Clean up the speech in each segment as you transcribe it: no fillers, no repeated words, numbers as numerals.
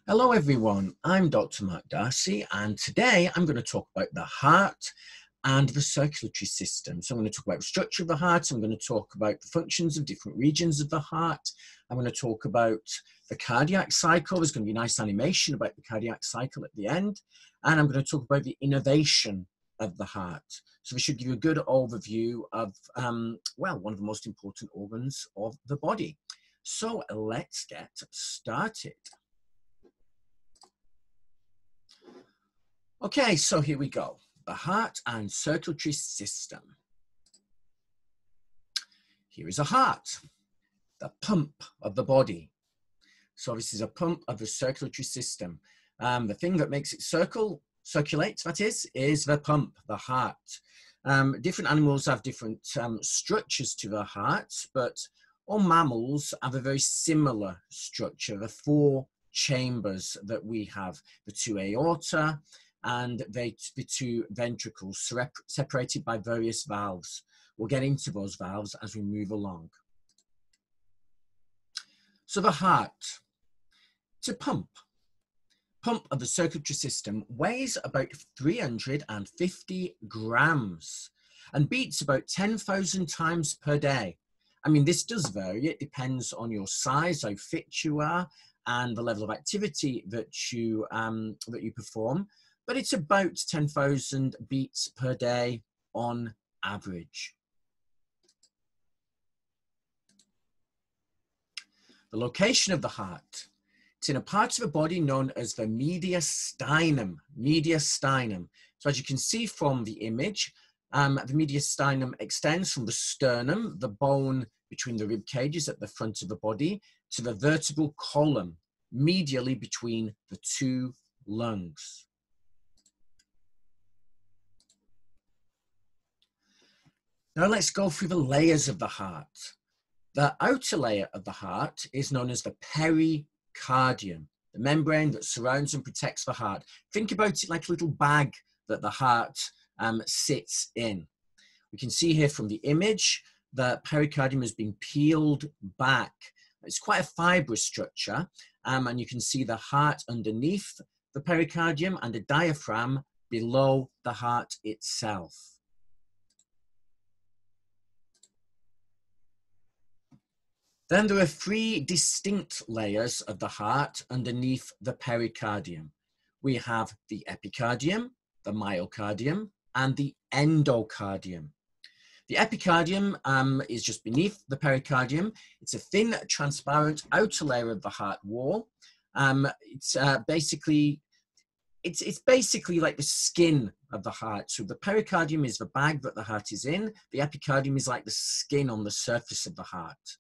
Hello everyone, I'm Dr. Mark Darcy and today I'm going to talk about the heart and the circulatory system. So I'm going to talk about the structure of the heart, I'm going to talk about the functions of different regions of the heart, I'm going to talk about the cardiac cycle, there's going to be a nice animation about the cardiac cycle at the end, and I'm going to talk about the innervation of the heart. So we should give you a good overview of, well, one of the most important organs of the body. So let's get started. Okay, so here we go. The heart and circulatory system. Here is a heart, the pump of the body. So this is a pump of the circulatory system. The thing that makes it circulate, that is the pump, the heart. Different animals have different structures to their hearts, but all mammals have a very similar structure. The four chambers that we have, the two aorta, and the two ventricles separated by various valves. We'll get into those valves as we move along. So the heart, it's a pump of the circulatory system, weighs about 350 grams and beats about 10,000 times per day. I mean, this does vary. It depends on your size, how fit you are, and the level of activity that you perform. But it's about 10,000 beats per day on average. The location of the heart. It's in a part of the body known as the mediastinum. So as you can see from the image, the mediastinum extends from the sternum, the bone between the rib cages at the front of the body, to the vertebral column, medially between the two lungs. Now let's go through the layers of the heart. The outer layer of the heart is known as the pericardium, the membrane that surrounds and protects the heart. Think about it like a little bag that the heart sits in. We can see here from the image that pericardium has been peeled back. It's quite a fibrous structure, and you can see the heart underneath the pericardium and a diaphragm below the heart itself. Then there are three distinct layers of the heart underneath the pericardium. We have the epicardium, the myocardium, and the endocardium. The epicardium is just beneath the pericardium. It's a thin, transparent outer layer of the heart wall. It's basically like the skin of the heart. So the pericardium is the bag that the heart is in. The epicardium is like the skin on the surface of the heart.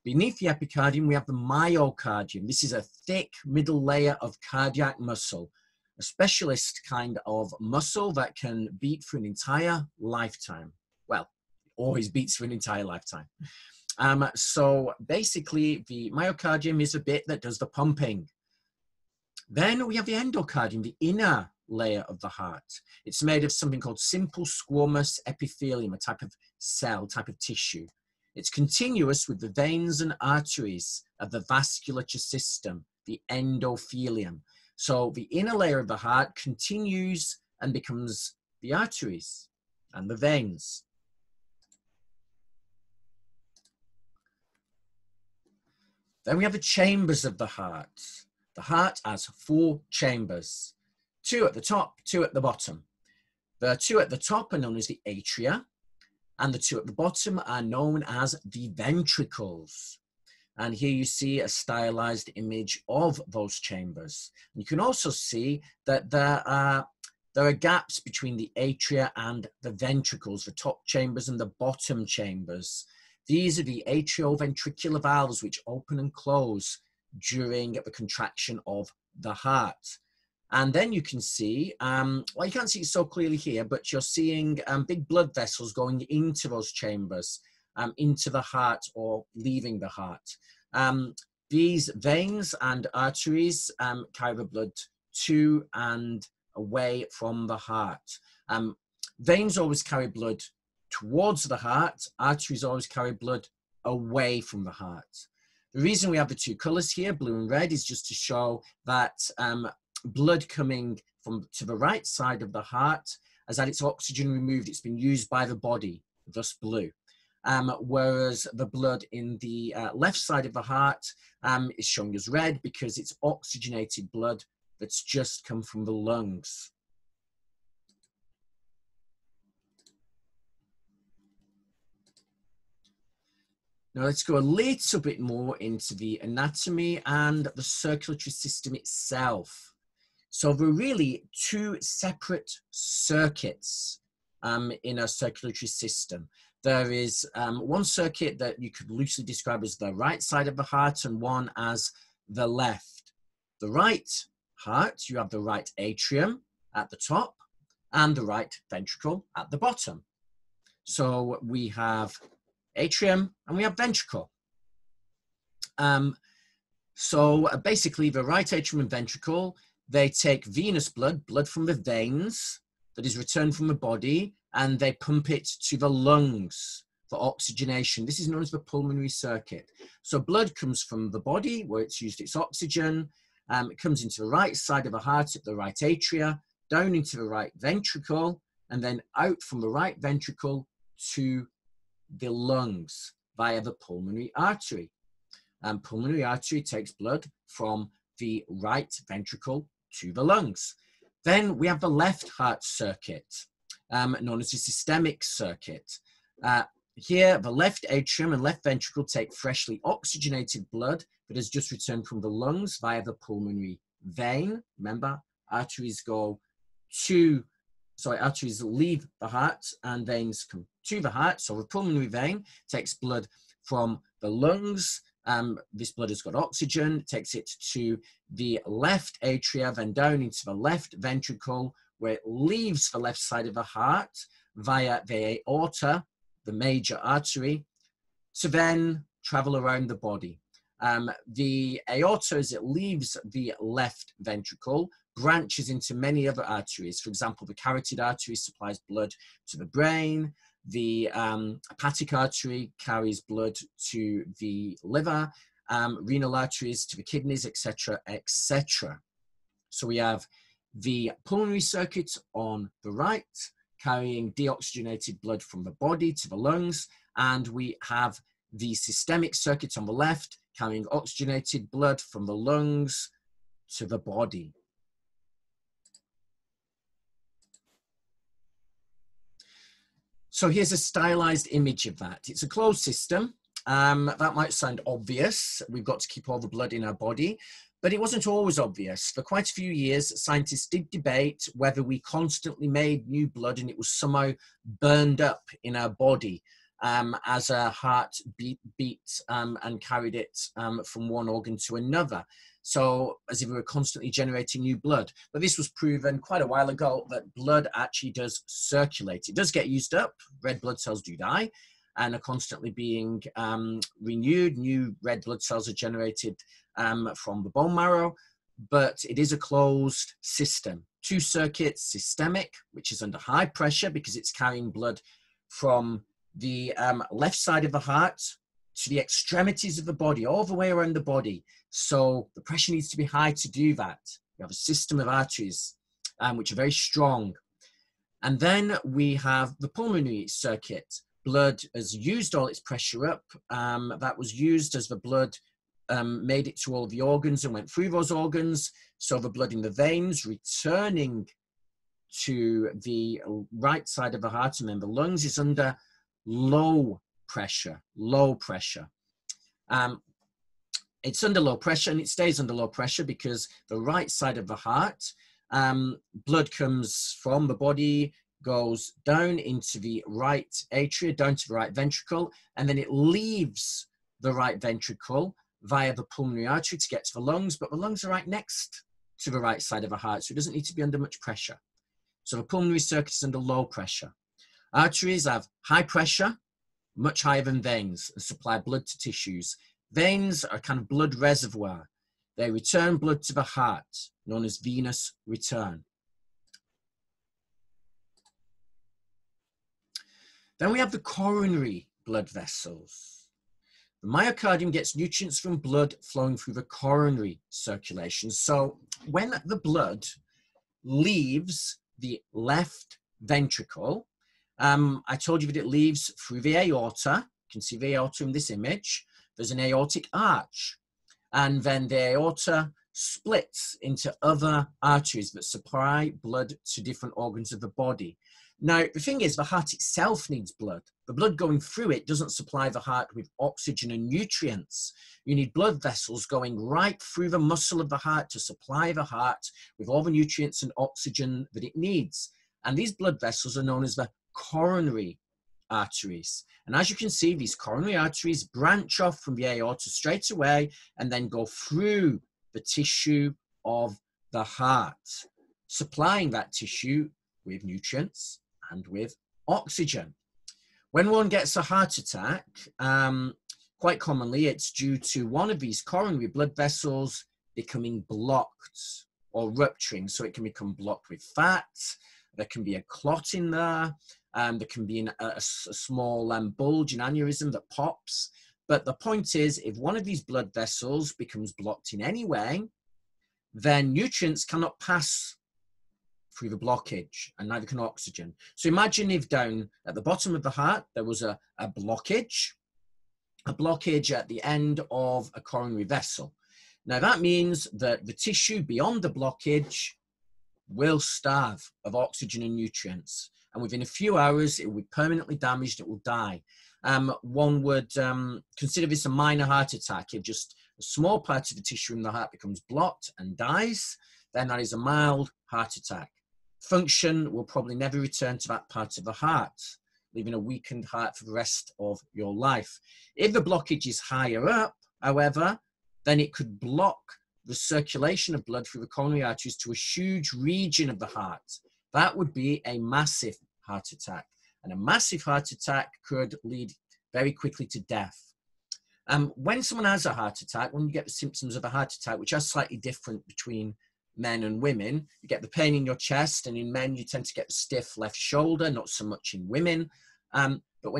Beneath the epicardium, we have the myocardium. This is a thick middle layer of cardiac muscle, a specialist kind of muscle that can beat for an entire lifetime. Well, it always beats for an entire lifetime. So basically, the myocardium is a bit that does the pumping. Then we have the endocardium, the inner layer of the heart. It's made of something called simple squamous epithelium, a type of cell, type of tissue. It's continuous with the veins and arteries of the vasculature system, the endothelium. So the inner layer of the heart continues and becomes the arteries and the veins. Then we have the chambers of the heart. The heart has four chambers, two at the top, two at the bottom. The two at the top are known as the atria, and the two at the bottom are known as the ventricles. And here you see a stylized image of those chambers. And you can also see that there are gaps between the atria and the ventricles, the top chambers and the bottom chambers. These are the Atrioventricular valves, which open and close during the contraction of the heart. And then you can see, well, you can't see it so clearly here, but you're seeing big blood vessels going into those chambers, into the heart or leaving the heart. These veins and arteries carry the blood to and away from the heart. Veins always carry blood towards the heart. Arteries always carry blood away from the heart. The reason we have the two colors here, blue and red, is just to show that blood coming to the right side of the heart has had its oxygen removed. It's been used by the body, thus blue. Whereas the blood in the left side of the heart is showing as red because it's oxygenated blood that's just come from the lungs. Now let's go a little bit more into the anatomy and the circulatory system itself. So there are really two separate circuits in a circulatory system. There is one circuit that you could loosely describe as the right side of the heart and one as the left. The right heart, you have the right atrium at the top and the right ventricle at the bottom. So we have atrium and we have ventricle. So basically the right atrium and ventricle, they take venous blood, blood from the veins that is returned from the body, and they pump it to the lungs for oxygenation. This is known as the pulmonary circuit. So blood comes from the body where it's used its oxygen, it comes into the right side of the heart at the right atria, down into the right ventricle, and then out from the right ventricle to the lungs via the pulmonary artery. Pulmonary artery takes blood from the right ventricle to the lungs. Then we have the left heart circuit, known as the systemic circuit. Here, the left atrium and left ventricle take freshly oxygenated blood that has just returned from the lungs via the pulmonary vein. Remember, arteries leave the heart and veins come to the heart. So the pulmonary vein takes blood from the lungs. This blood has got oxygen, takes it to the left atria, then down into the left ventricle, where it leaves the left side of the heart via the aorta, the major artery, to then travel around the body. The aorta, as it leaves the left ventricle, branches into many other arteries. For example, the carotid artery supplies blood to the brain. The hepatic artery carries blood to the liver, renal arteries to the kidneys, etc., etc. So we have the pulmonary circuit on the right, carrying deoxygenated blood from the body to the lungs, and we have the systemic circuit on the left, carrying oxygenated blood from the lungs to the body. So here's a stylized image of that. It's a closed system. That might sound obvious. We've got to keep all the blood in our body, but it wasn't always obvious. For quite a few years, scientists did debate whether we constantly made new blood and it was somehow burned up in our body as our heart beat and carried it from one organ to another. So as if we were constantly generating new blood. But this was proven quite a while ago that blood actually does circulate. It does get used up. Red blood cells do die and are constantly being renewed. New red blood cells are generated from the bone marrow, but it is a closed system. Two circuits, systemic, which is under high pressure because it's carrying blood from the left side of the heart to the extremities of the body, all the way around the body. So the pressure needs to be high to do that. We have a system of arteries, which are very strong. And then we have the pulmonary circuit. Blood has used all its pressure up. That was used as the blood made it to all the organs and went through those organs. So the blood in the veins returning to the right side of the heart, and then the lungs is under low pressure. It's under low pressure, and it stays under low pressure because the right side of the heart, blood comes from the body, goes down into the right atria, down to the right ventricle, and then it leaves the right ventricle via the pulmonary artery to get to the lungs, but the lungs are right next to the right side of the heart, so it doesn't need to be under much pressure. So the pulmonary circuit is under low pressure. Arteries have high pressure, much higher than veins, and supply blood to tissues. Veins are a kind of blood reservoir. They return blood to the heart, known as venous return. Then we have the coronary blood vessels. The myocardium gets nutrients from blood flowing through the coronary circulation. So when the blood leaves the left ventricle, I told you that it leaves through the aorta. You can see the aorta in this image. There's an aortic arch. And then the aorta splits into other arteries that supply blood to different organs of the body. Now, the thing is, the heart itself needs blood. The blood going through it doesn't supply the heart with oxygen and nutrients. You need blood vessels going right through the muscle of the heart to supply the heart with all the nutrients and oxygen that it needs. And these blood vessels are known as the coronary arteries. And as you can see, these coronary arteries branch off from the aorta straight away and then go through the tissue of the heart, supplying that tissue with nutrients and with oxygen. When one gets a heart attack, quite commonly it's due to one of these coronary blood vessels becoming blocked or rupturing. So it can become blocked with fat, there can be a clot in there, there can be a small bulge, an aneurysm that pops. But the point is, if one of these blood vessels becomes blocked in any way, then nutrients cannot pass through the blockage, and neither can oxygen. So imagine if down at the bottom of the heart there was a blockage at the end of a coronary vessel. Now that means that the tissue beyond the blockage will starve of oxygen and nutrients, and within a few hours it will be permanently damaged, it will die. One would consider this a minor heart attack. If just a small part of the tissue in the heart becomes blocked and dies, then that is a mild heart attack. Function will probably never return to that part of the heart, leaving a weakened heart for the rest of your life. If the blockage is higher up, however, then it could block the circulation of blood through the coronary arteries to a huge region of the heart. That would be a massive heart attack. And a massive heart attack could lead very quickly to death. When someone has a heart attack, when you get the symptoms of a heart attack, which are slightly different between men and women, you get the pain in your chest, and in men you tend to get the stiff left shoulder, not so much in women. But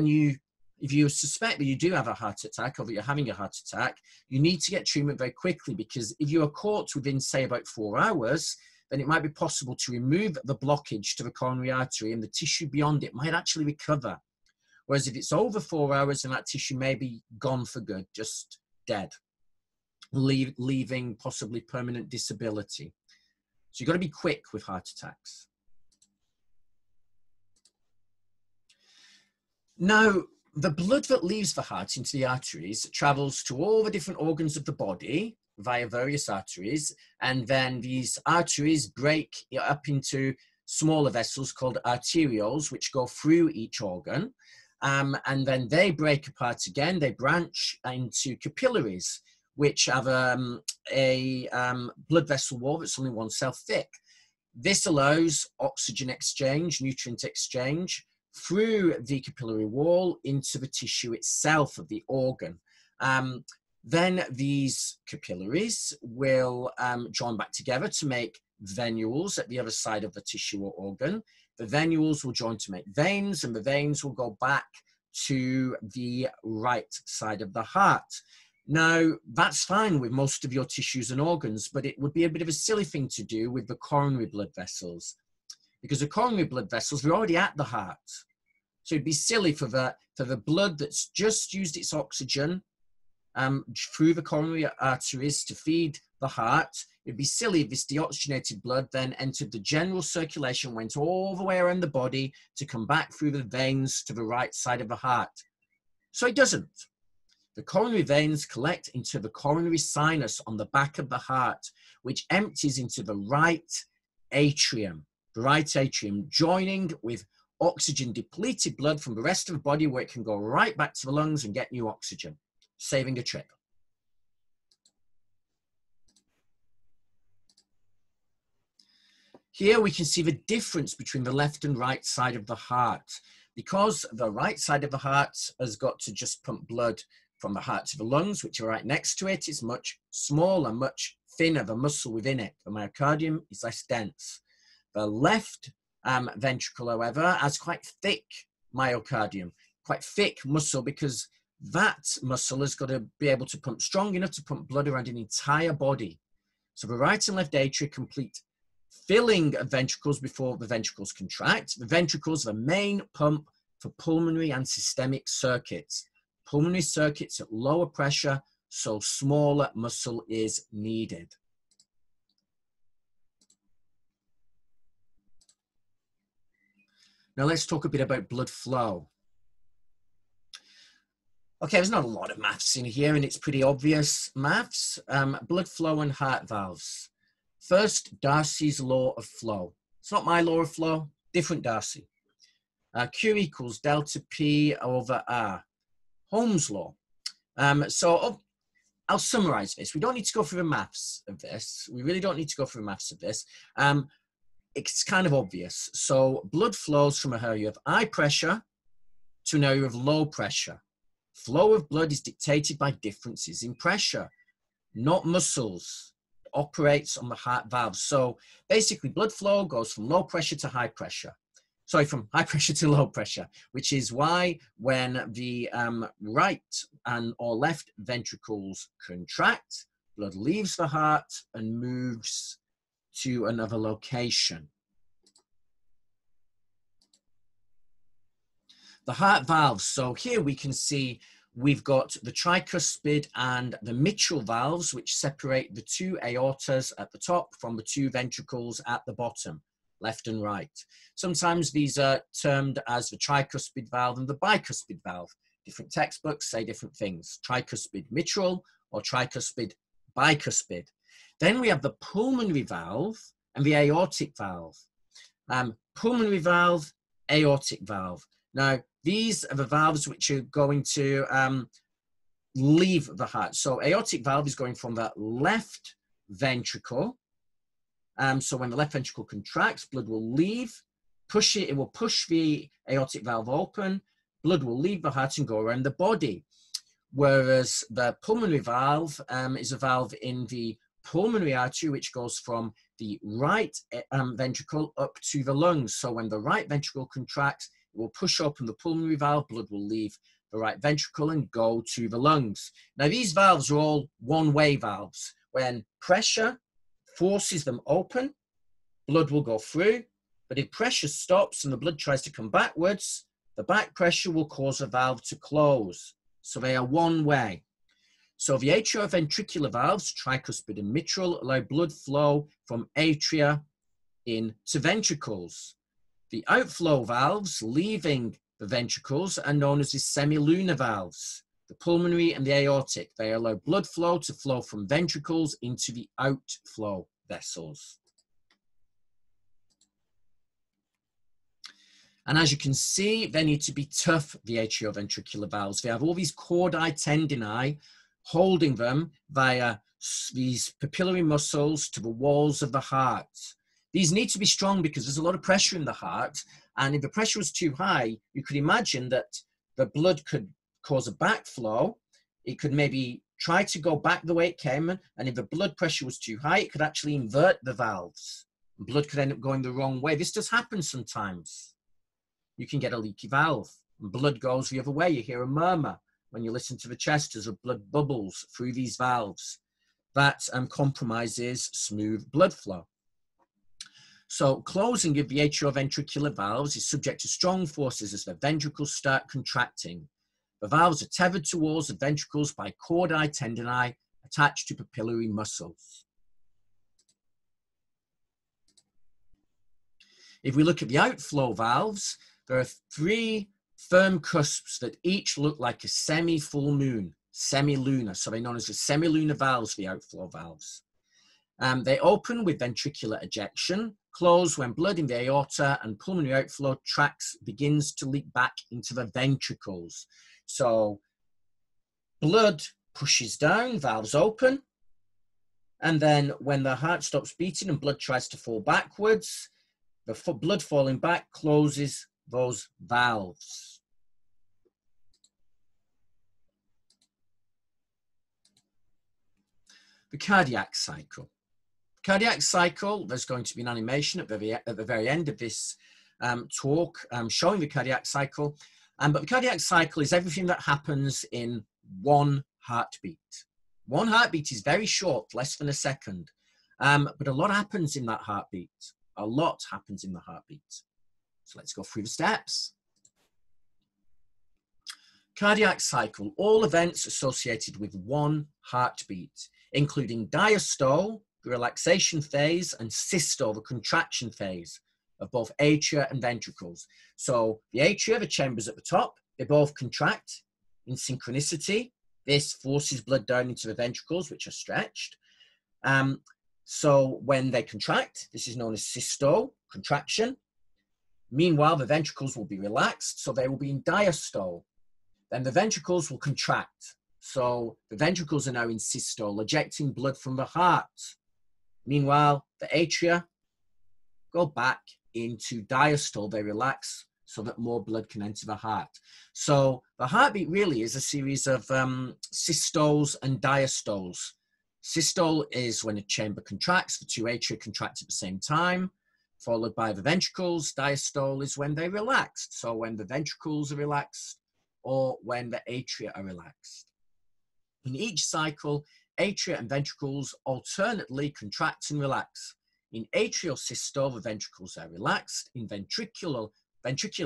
if you suspect that you do have a heart attack or that you're having a heart attack, you need to get treatment very quickly, because if you are caught within, say, about 4 hours, then it might be possible to remove the blockage to the coronary artery, and the tissue beyond it might actually recover. Whereas if it's over 4 hours, then that tissue may be gone for good, just dead, leaving possibly permanent disability. So you've got to be quick with heart attacks. Now, the blood that leaves the heart into the arteries travels to all the different organs of the body via various arteries, and then these arteries break up into smaller vessels called arterioles, which go through each organ, and then they break apart again. They branch into capillaries, which have a blood vessel wall that's only one cell thick. This allows oxygen exchange, nutrient exchange through the capillary wall into the tissue itself of the organ. Then these capillaries will join back together to make venules at the other side of the tissue or organ. The venules will join to make veins, and the veins will go back to the right side of the heart. Now, that's fine with most of your tissues and organs, but it would be a bit of a silly thing to do with the coronary blood vessels, because the coronary blood vessels are already at the heart. So it'd be silly for the blood that's just used its oxygen through the coronary arteries to feed the heart. It'd be silly if this deoxygenated blood then entered the general circulation, went all the way around the body to come back through the veins to the right side of the heart. So it doesn't. The coronary veins collect into the coronary sinus on the back of the heart, which empties into the right atrium, joining with oxygen depleted blood from the rest of the body, where it can go right back to the lungs and get new oxygen, saving a trip. Here we can see the difference between the left and right side of the heart. Because the right side of the heart has got to just pump blood from the heart to the lungs, which are right next to it, it's much smaller, much thinner, the muscle within it. The myocardium is less dense. The left ventricle, however, has quite thick myocardium, quite thick muscle, because that muscle has got to be able to pump strong enough to pump blood around an entire body. So the right and left atria complete filling of ventricles before the ventricles contract. The ventricles are the main pump for pulmonary and systemic circuits. Pulmonary circuits at lower pressure, so smaller muscle is needed. Now let's talk a bit about blood flow. Okay, there's not a lot of maths in here, and it's pretty obvious maths. Blood flow and heart valves. First, Darcy's law of flow. It's not my law of flow, different Darcy. Q equals delta P over R. Ohm's law. I'll summarize this. We don't need to go through the maths of this. We really don't need to go through the maths of this. It's kind of obvious. So blood flows from an area of high pressure to an area of low pressure. Flow of blood is dictated by differences in pressure, not muscles. It operates on the heart valves. So basically blood flow goes from low pressure to high pressure. Sorry, from high pressure to low pressure, which is why when the right and or left ventricles contract, blood leaves the heart and moves to another location. The heart valves. So here we can see we've got the tricuspid and the mitral valves, which separate the two aortas at the top from the two ventricles at the bottom, left and right. Sometimes these are termed as the tricuspid valve and the bicuspid valve. Different textbooks say different things. Tricuspid mitral or tricuspid bicuspid. Then we have the pulmonary valve and the aortic valve. Pulmonary valve, aortic valve. Now, these are the valves which are going to leave the heart. So aortic valve is going from the left ventricle. So when the left ventricle contracts, blood will leave, push it, it will push the aortic valve open, blood will leave the heart and go around the body. Whereas the pulmonary valve is a valve in the pulmonary artery, which goes from the right ventricle up to the lungs. So when the right ventricle contracts, it will push open the pulmonary valve, blood will leave the right ventricle and go to the lungs. Now these valves are all one-way valves. When pressure forces them open, blood will go through, but if pressure stops and the blood tries to come backwards, the back pressure will cause the valve to close. So they are one way. So the atrioventricular valves, tricuspid and mitral, allow blood flow from atria into ventricles. The outflow valves leaving the ventricles are known as the semilunar valves. The pulmonary and the aortic, they allow blood flow to flow from ventricles into the outflow vessels. And as you can see, they need to be tough, the atrioventricular valves. They have all these chordae tendineae holding them via these papillary muscles to the walls of the heart. These need to be strong because there's a lot of pressure in the heart. And if the pressure was too high, you could imagine that the blood could cause a backflow. It could maybe try to go back the way it came. And if the blood pressure was too high, it could actually invert the valves. Blood could end up going the wrong way. This does happen sometimes. You can get a leaky valve and blood goes the other way. You hear a murmur when you listen to the chest as blood bubbles through these valves. That compromises smooth blood flow. So closing of the atrioventricular valves is subject to strong forces as the ventricles start contracting. The valves are tethered to walls of ventricles by chordae tendineae attached to papillary muscles. If we look at the outflow valves, there are three firm cusps that each look like a semi-full moon, semilunar. So they're known as the semilunar valves, the outflow valves. They open with ventricular ejection, close when blood in the aorta and pulmonary outflow tracts begins to leak back into the ventricles. So blood pushes down, valves open, and then when the heart stops beating and blood tries to fall backwards, the blood falling back closes those valves. The cardiac cycle. Cardiac cycle, there's going to be an animation at the very end of this talk showing the cardiac cycle. But the cardiac cycle is everything that happens in one heartbeat. One heartbeat is very short, less than a second. But a lot happens in that heartbeat. A lot happens in the heartbeat. So let's go through the steps. Cardiac cycle, all events associated with one heartbeat, including diastole, the relaxation phase, and systole, the contraction phase of both atria and ventricles. So the atria, the chambers at the top, they both contract in synchronicity. This forces blood down into the ventricles, which are stretched. So when they contract, this is known as systole, contraction. Meanwhile, the ventricles will be relaxed, so they will be in diastole. Then the ventricles will contract. So the ventricles are now in systole, ejecting blood from the heart. Meanwhile, the atria go back into diastole. They relax so that more blood can enter the heart. So the heartbeat really is a series of systoles and diastoles. Systole is when a chamber contracts, the two atria contract at the same time, followed by the ventricles. Diastole is when they relaxed. So when the ventricles are relaxed, or when the atria are relaxed. In each cycle, atria and ventricles alternately contract and relax. In atrial systole, the ventricles are relaxed. In ventricular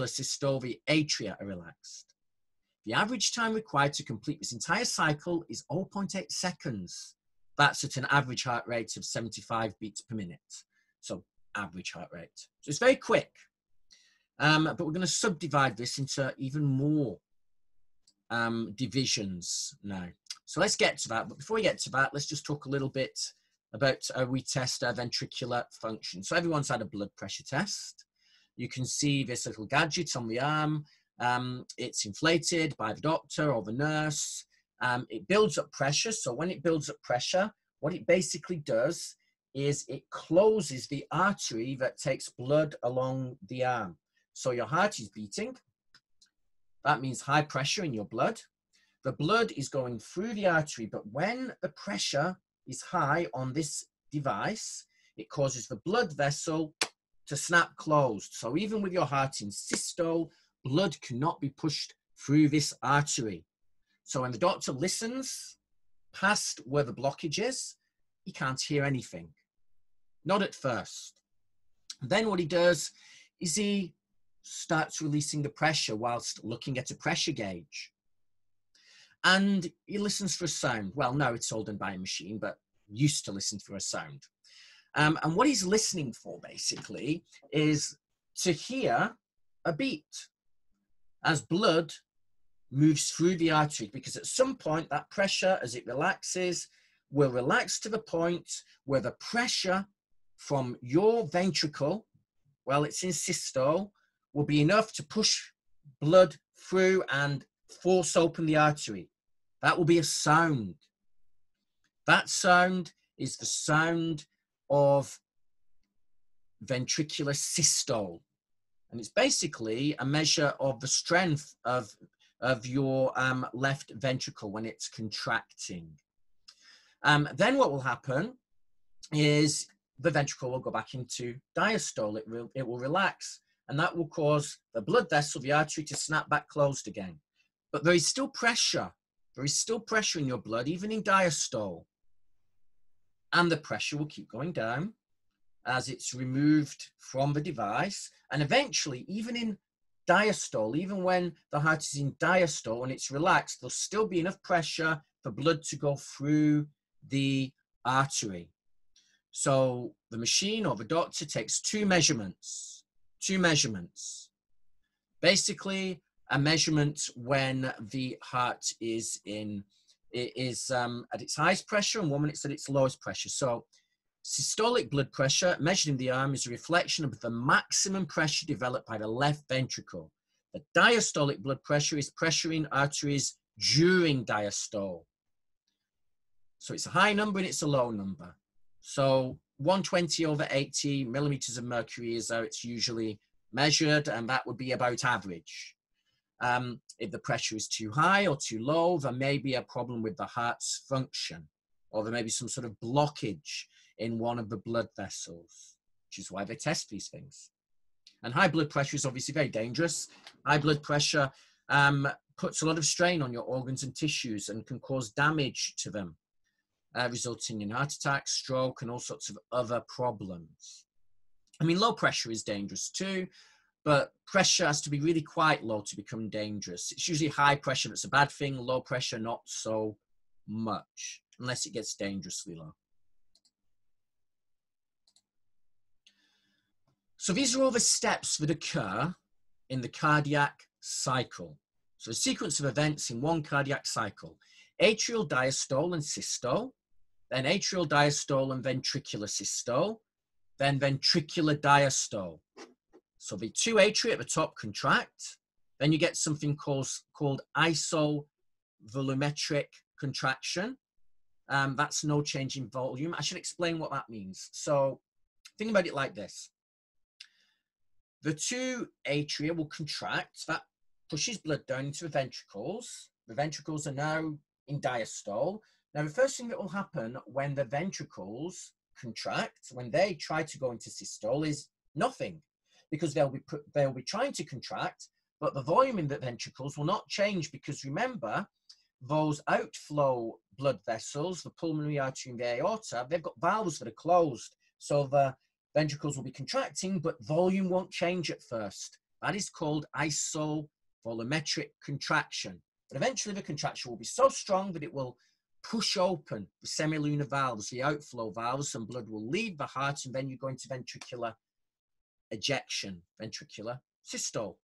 systole, the atria are relaxed. The average time required to complete this entire cycle is 0.8 seconds. That's at an average heart rate of 75 beats per minute. So average heart rate. So it's very quick. But we're going to subdivide this into even more divisions now. So let's get to that. But before we get to that, let's just talk a little bit about how we test our ventricular function. So everyone's had a blood pressure test. You can see this little gadget on the arm. It's inflated by the doctor or the nurse. It builds up pressure. So when it builds up pressure, what it basically does is it closes the artery that takes blood along the arm. So your heart is beating. That means high pressure in your blood. The blood is going through the artery, but when the pressure is high on this device, it causes the blood vessel to snap closed. So even with your heart in systole, blood cannot be pushed through this artery. So when the doctor listens past where the blockage is, he can't hear anything. Not at first. Then what he does is he starts releasing the pressure whilst looking at a pressure gauge. And he listens for a sound. Well, no, it's all done by a machine, but used to listen for a sound. And what he's listening for, basically, is to hear a beat as blood moves through the artery, because at some point that pressure, as it relaxes, will relax to the point where the pressure from your ventricle, well, it's in systole, will be enough to push blood through and force open the artery. That will be a sound. That sound is the sound of ventricular systole. And it's basically a measure of the strength of your left ventricle when it's contracting. Then what will happen is the ventricle will go back into diastole. It will relax, and that will cause the blood vessel, the artery, to snap back closed again. But there is still pressure. There is still pressure in your blood, even in diastole. And the pressure will keep going down as it's removed from the device. And eventually, even in diastole, even when the heart is in diastole and it's relaxed, there'll still be enough pressure for blood to go through the artery. So the machine or the doctor takes two measurements. Basically, a measurement when the heart is at its highest pressure and one when it's at its lowest pressure. So systolic blood pressure measured in the arm is a reflection of the maximum pressure developed by the left ventricle. The diastolic blood pressure is pressure in arteries during diastole. So it's a high number and it's a low number. So 120/80 millimeters of mercury is how it's usually measured, and that would be about average. If the pressure is too high or too low, there may be a problem with the heart's function, or there may be some sort of blockage in one of the blood vessels, which is why they test these things. And high blood pressure is obviously very dangerous. High blood pressure puts a lot of strain on your organs and tissues and can cause damage to them, resulting in heart attack, stroke, and all sorts of other problems. I mean, low pressure is dangerous too, but pressure has to be really quite low to become dangerous. It's usually high pressure that's a bad thing, low pressure not so much, unless it gets dangerously low. So these are all the steps that occur in the cardiac cycle. So a sequence of events in one cardiac cycle: atrial diastole and systole, then atrial diastole and ventricular systole, then ventricular diastole. So the two atria at the top contract, then you get something called isovolumetric contraction. That's no change in volume. I should explain what that means. So think about it like this. The two atria will contract. That pushes blood down into the ventricles. The ventricles are now in diastole. Now, the first thing that will happen when the ventricles contract, when they try to go into systole, is nothing, because they'll be trying to contract, but the volume in the ventricles will not change, because remember, those outflow blood vessels, the pulmonary artery and the aorta, they've got valves that are closed. So the ventricles will be contracting, but volume won't change at first. That is called isovolumetric contraction. But eventually the contraction will be so strong that it will push open the semilunar valves, the outflow valves, and blood will leave the heart, and then you go into ventricular ejection, ventricular systole.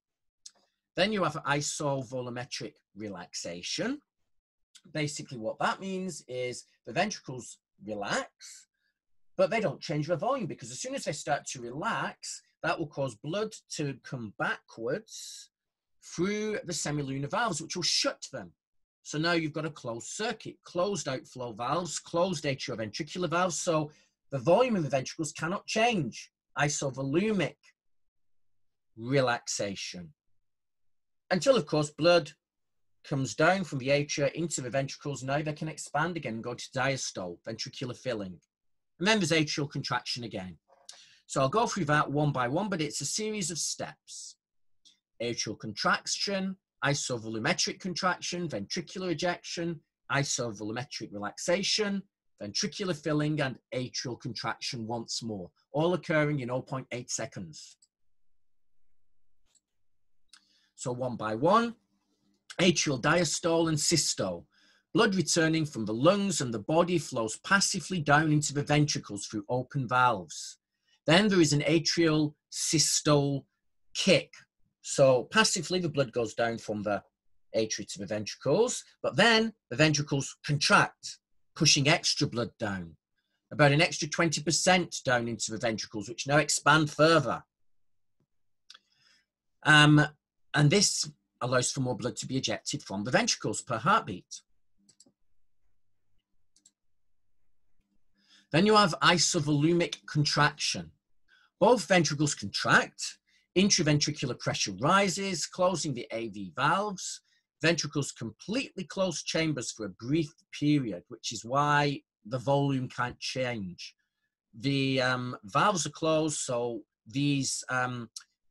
Then you have isovolumetric relaxation. Basically what that means is the ventricles relax, but they don't change their volume, because as soon as they start to relax, that will cause blood to come backwards through the semilunar valves, which will shut them. So now you've got a closed circuit, closed outflow valves, closed atrioventricular valves. So the volume of the ventricles cannot change. Isovolumic relaxation. Until, of course, blood comes down from the atria into the ventricles. Now they can expand again and go to diastole, ventricular filling. And then there's atrial contraction again. So I'll go through that one by one, but it's a series of steps. Atrial contraction, isovolumetric contraction, ventricular ejection, isovolumetric relaxation, ventricular filling, and atrial contraction once more, all occurring in 0.8 seconds. So one by one, atrial diastole and systole. Blood returning from the lungs and the body flows passively down into the ventricles through open valves. Then there is an atrial systole kick. So passively, the blood goes down from the atria to the ventricles, but then the ventricles contract, pushing extra blood down, about an extra 20% down into the ventricles, which now expand further. And this allows for more blood to be ejected from the ventricles per heartbeat. Then you have isovolumic contraction. Both ventricles contract. Intraventricular pressure rises, closing the AV valves. Ventricles completely close chambers for a brief period, which is why the volume can't change. The valves are closed, so these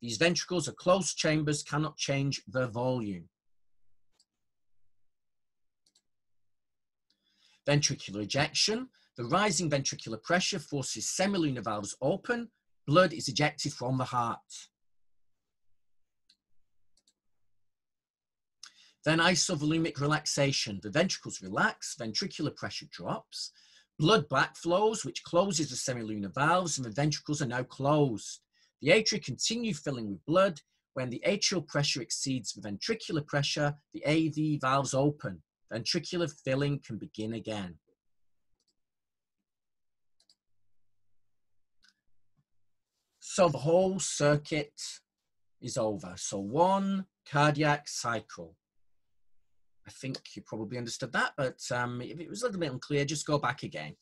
ventricles are closed chambers, cannot change their volume. Ventricular ejection. The rising ventricular pressure forces semilunar valves open. Blood is ejected from the heart. Then isovolumic relaxation. The ventricles relax, ventricular pressure drops, blood backflows, which closes the semilunar valves, and the ventricles are now closed. The atria continue filling with blood. When the atrial pressure exceeds the ventricular pressure, the AV valves open. Ventricular filling can begin again. So the whole circuit is over. So one cardiac cycle. I think you probably understood that, but if it was a little bit unclear, just go back again.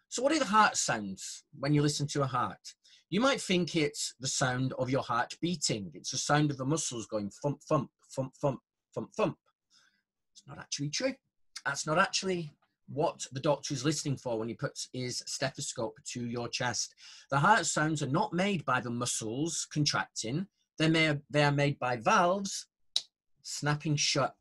So what are the heart sounds when you listen to a heart? You might think it's the sound of your heart beating. It's the sound of the muscles going thump, thump, thump, thump, thump, thump. It's not actually true. That's not actually what the doctor is listening for when he puts his stethoscope to your chest. The heart sounds are not made by the muscles contracting. They are made by valves snapping shut.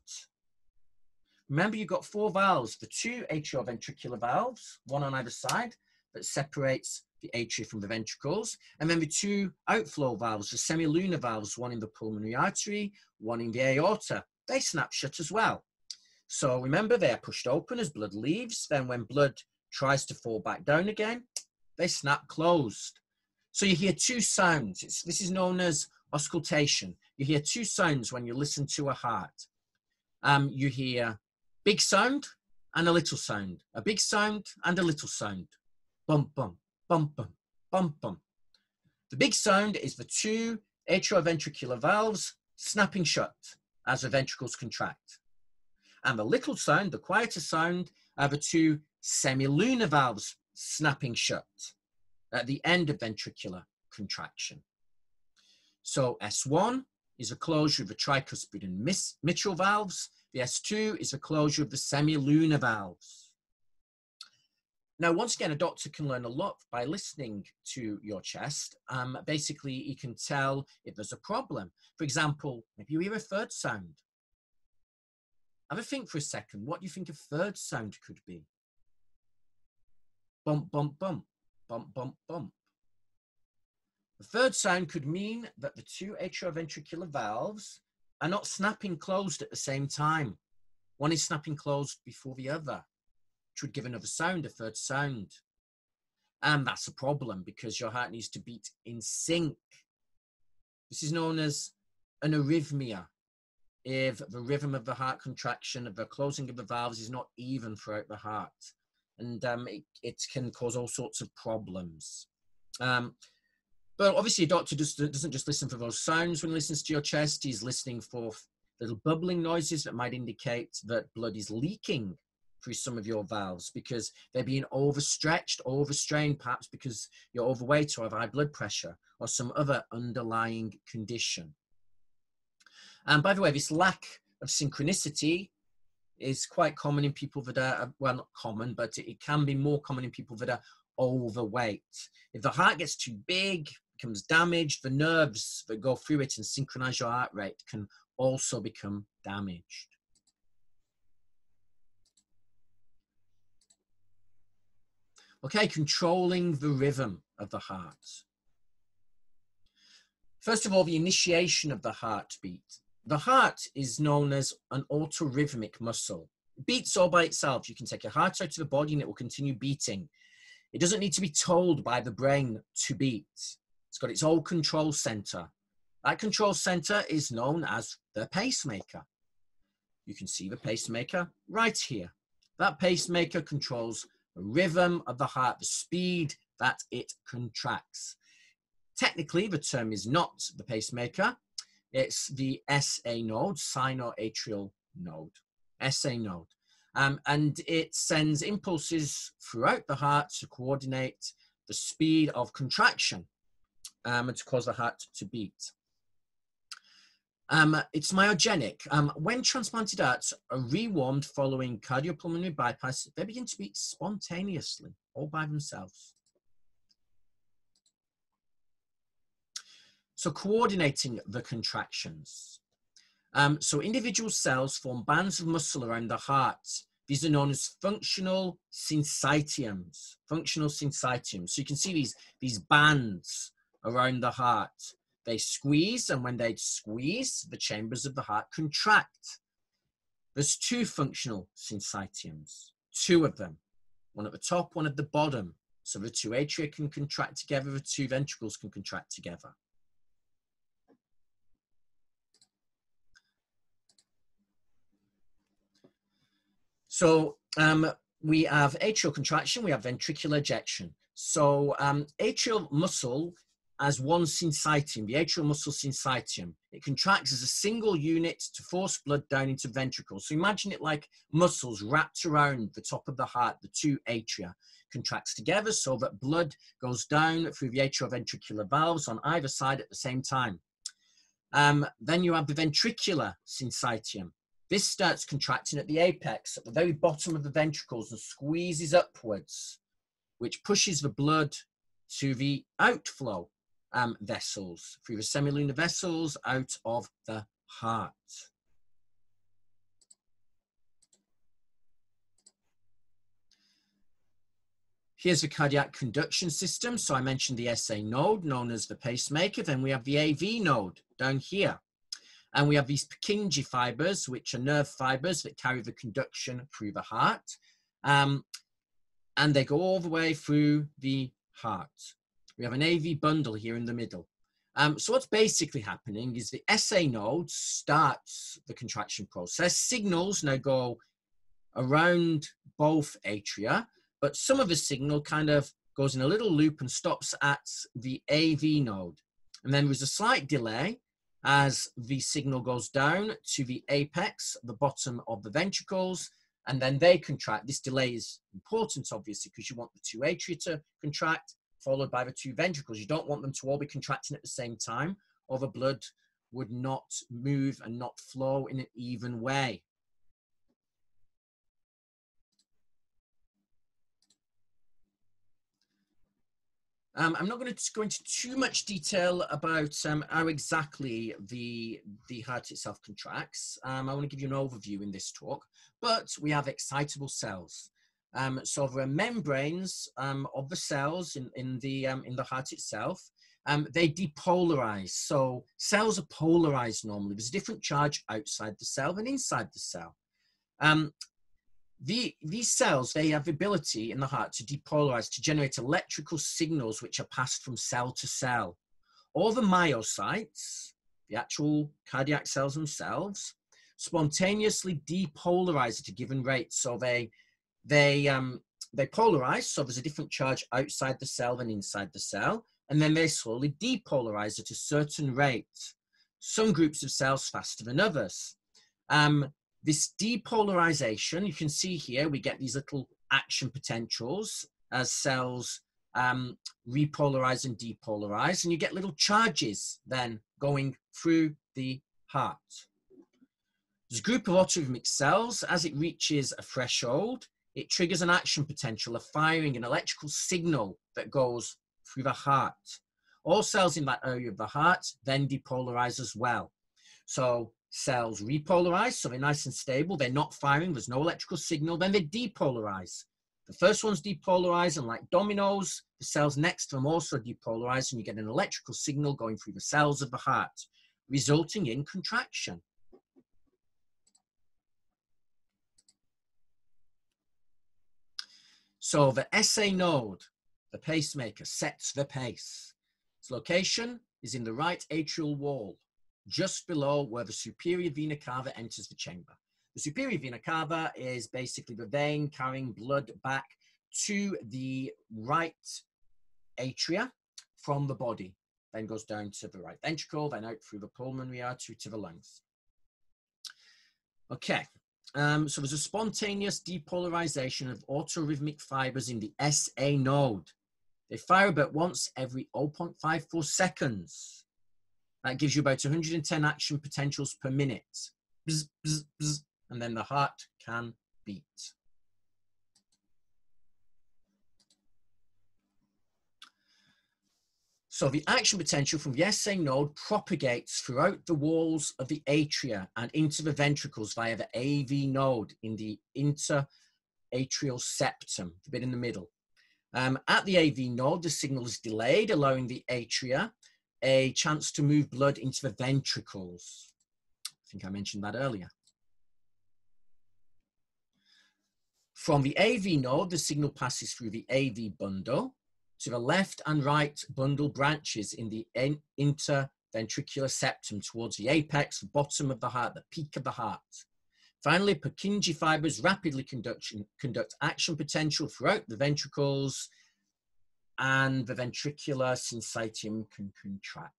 Remember, you've got 4 valves, the 2 atrioventricular valves, one on either side, that separates the atria from the ventricles, and then the 2 outflow valves, the semilunar valves, one in the pulmonary artery, one in the aorta. They snap shut as well. So remember, they are pushed open as blood leaves. Then when blood tries to fall back down again, they snap closed. So you hear 2 sounds. This is known as auscultation. You hear 2 sounds when you listen to a heart. You hear big sound and a little sound, a big sound and a little sound. Bum, bum, bum, bum, bum, bum. The big sound is the 2 atrioventricular valves snapping shut as the ventricles contract. And the little sound, the quieter sound, are the 2 semilunar valves snapping shut at the end of ventricular contraction. So S1 is a closure of the tricuspid and mitral valves. The S2 is a closure of the semilunar valves. Now, once again, a doctor can learn a lot by listening to your chest. Basically, he can tell if there's a problem. For example, maybe you hear a third sound. Have a think for a second. What do you think a third sound could be? Bump, bump, bump, bump, bump, bump. The third sound could mean that the 2 atrioventricular valves are not snapping closed at the same time. One is snapping closed before the other, which would give another sound, a third sound. And that's a problem because your heart needs to beat in sync. This is known as an arrhythmia. If the rhythm of the heart contraction, of the closing of the valves is not even throughout the heart. And it can cause all sorts of problems. But obviously a doctor doesn't just listen for those sounds when he listens to your chest. He's listening for little bubbling noises that might indicate that blood is leaking through some of your valves because they're being overstretched, overstrained, perhaps because you're overweight or have high blood pressure or some other underlying condition. And by the way, this lack of synchronicity is quite common in people that are, well, not common, but it can be more common in people that are overweight. If the heart gets too big, becomes damaged, the nerves that go through it and synchronize your heart rate can also become damaged. Okay, controlling the rhythm of the heart. First of all, the initiation of the heartbeat. The heart is known as an autorhythmic muscle. It beats all by itself. You can take your heart out of the body and it will continue beating. It doesn't need to be told by the brain to beat. It's got its own control center. That control center is known as the pacemaker. You can see the pacemaker right here. That pacemaker controls the rhythm of the heart, the speed that it contracts. Technically, the term is not the pacemaker. It's the SA node, sinoatrial node, SA node. And it sends impulses throughout the heart to coordinate the speed of contraction and to cause the heart to beat. It's myogenic. When transplanted hearts are rewarmed following cardiopulmonary bypass, they begin to beat spontaneously, all by themselves. So coordinating the contractions. So individual cells form bands of muscle around the heart. These are known as functional syncytiums. Functional syncytiums. So you can see these bands around the heart. They squeeze, and when they squeeze, the chambers of the heart contract. There's 2 functional syncytiums, 2 of them, one at the top, one at the bottom. So the 2 atria can contract together, the 2 ventricles can contract together. So we have atrial contraction, we have ventricular ejection. So atrial muscle as one syncytium, the atrial muscle syncytium, it contracts as a single unit to force blood down into ventricles. So imagine it like muscles wrapped around the top of the heart, the 2 atria contracts together so that blood goes down through the atrioventricular valves on either side at the same time. Then you have the ventricular syncytium. This starts contracting at the apex, at the very bottom of the ventricles, and squeezes upwards, which pushes the blood to the outflow vessels, through the semilunar vessels out of the heart. Here's the cardiac conduction system. So I mentioned the SA node, known as the pacemaker. Then we have the AV node down here. And we have these Purkinje fibers, which are nerve fibers that carry the conduction through the heart. And they go all the way through the heart. We have an AV bundle here in the middle. So what's basically happening is the SA node starts the contraction process. Signals now go around both atria, but some of the signal kind of goes in a little loop and stops at the AV node. And then there's a slight delay as the signal goes down to the apex, the bottom of the ventricles, and then they contract. This delay is important, obviously, because you want the two atria to contract, followed by the two ventricles. You don't want them to all be contracting at the same time, or the blood would not move and not flow in an even way. I'm not going to go into too much detail about how exactly the heart itself contracts. I want to give you an overview in this talk, but we have excitable cells. So there are membranes of the cells in the heart itself. They depolarize. So cells are polarized normally. There's a different charge outside the cell than inside the cell. These cells, they have the ability in the heart to depolarize, to generate electrical signals which are passed from cell to cell. All the myocytes, the actual cardiac cells themselves, spontaneously depolarize at a given rate. So they polarize, so there's a different charge outside the cell than inside the cell, and then they slowly depolarize at a certain rate. Some groups of cells faster than others. This depolarization, you can see here, we get these little action potentials as cells repolarize and depolarize, and you get little charges then going through the heart. There's a group of autonomic cells. As it reaches a threshold, it triggers an action potential, a firing, an electrical signal that goes through the heart. All cells in that area of the heart then depolarize as well. So cells repolarize, so they're nice and stable, they're not firing, there's no electrical signal, then they depolarize. The first one's depolarize, and like dominoes, the cells next to them also depolarize, and you get an electrical signal going through the cells of the heart, resulting in contraction. So the SA node, the pacemaker, sets the pace. Its location is in the right atrial wall, just below where the superior vena cava enters the chamber. The superior vena cava is basically the vein carrying blood back to the right atria from the body, then goes down to the right ventricle, then out through the pulmonary artery to the lungs. Okay, so there's a spontaneous depolarization of autorhythmic fibers in the SA node. They fire about once every 0.54 seconds. That gives you about 110 action potentials per minute. Bzz, bzz, bzz, and then the heart can beat. So the action potential from the SA node propagates throughout the walls of the atria and into the ventricles via the AV node in the interatrial septum, the bit in the middle. At the AV node, the signal is delayed, allowing the atria a chance to move blood into the ventricles. I think I mentioned that earlier. From the AV node, the signal passes through the AV bundle to the left and right bundle branches in the interventricular septum towards the apex, the bottom of the heart, the peak of the heart. Finally, Purkinje fibers rapidly conduct action potential throughout the ventricles, and the ventricular syncytium can contract.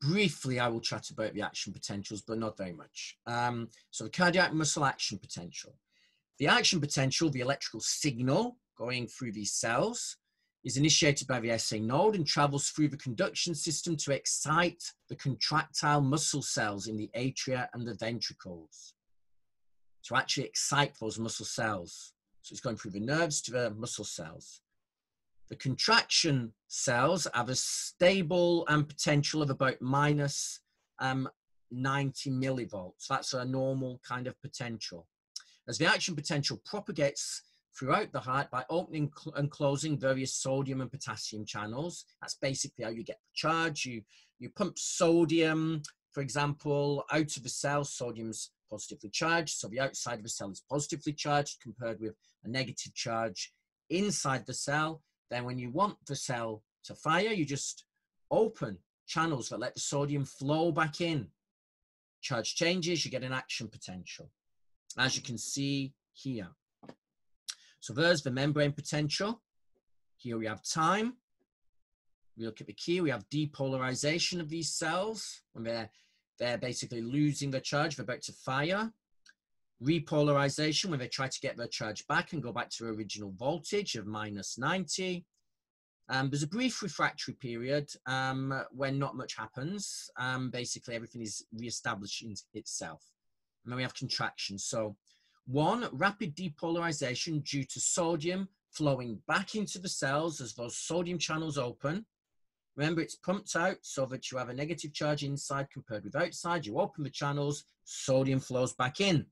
Briefly, I will chat about the action potentials, but not very much. So the cardiac muscle action potential. The action potential, the electrical signal going through these cells, is initiated by the SA node and travels through the conduction system to excite the contractile muscle cells in the atria and the ventricles, to actually excite those muscle cells. So it's going through the nerves to the muscle cells. The contraction cells have a stable potential of about minus 90 millivolts. That's a normal kind of potential. As the action potential propagates throughout the heart by opening and closing various sodium and potassium channels, that's basically how you get the charge. You pump sodium, for example, out of the cell. Sodium's positively charged, so the outside of the cell is positively charged compared with a negative charge inside the cell. Then when you want the cell to fire, you just open channels that let the sodium flow back in. Charge changes, you get an action potential, as you can see here. So there's the membrane potential. Here we have time. We look at the key, we have depolarization of these cells when they're basically losing their charge, they're about to fire. Repolarization, when they try to get their charge back and go back to original voltage of -90. There's a brief refractory period when not much happens. Basically, everything is reestablishing itself. And then we have contraction. So, one, rapid depolarization due to sodium flowing back into the cells as those sodium channels open. Remember, it's pumped out so that you have a negative charge inside compared with outside. You open the channels, sodium flows back in.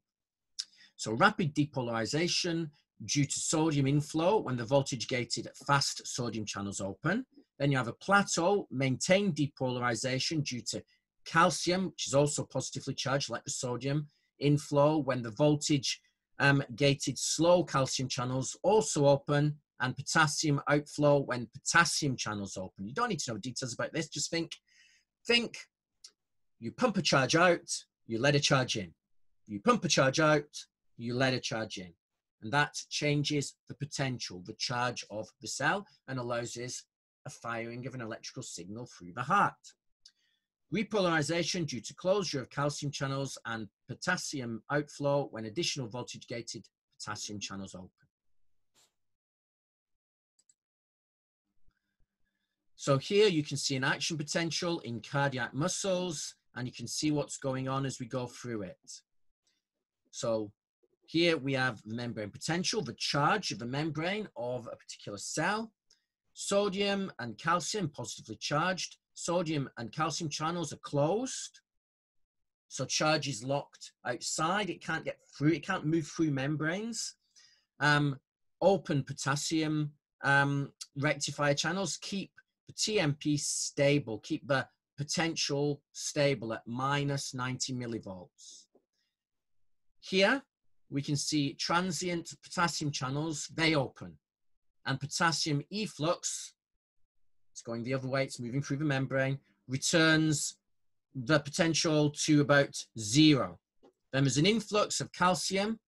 So rapid depolarization due to sodium inflow when the voltage gated fast sodium channels open. Then you have a plateau, maintained depolarization due to calcium, which is also positively charged like the sodium inflow when the voltage gated slow calcium channels also open, and potassium outflow when potassium channels open. You don't need to know details about this, just think you pump a charge out, you let a charge in. You pump a charge out, you let a charge in. And that changes the potential, the charge of the cell, and allows us a firing of an electrical signal through the heart. Repolarization due to closure of calcium channels and potassium outflow when additional voltage gated potassium channels open. So here you can see an action potential in cardiac muscles, and you can see what's going on as we go through it. So here we have the membrane potential, the charge of the membrane of a particular cell. Sodium and calcium positively charged. Sodium and calcium channels are closed. So charge is locked outside. It can't get through, it can't move through membranes. Open potassium rectifier channels keep the TMP stable, keep the potential stable at -90 millivolts. Here we can see transient potassium channels, they open, and potassium efflux, it's going the other way, it's moving through the membrane, returns the potential to about 0. Then there's an influx of calcium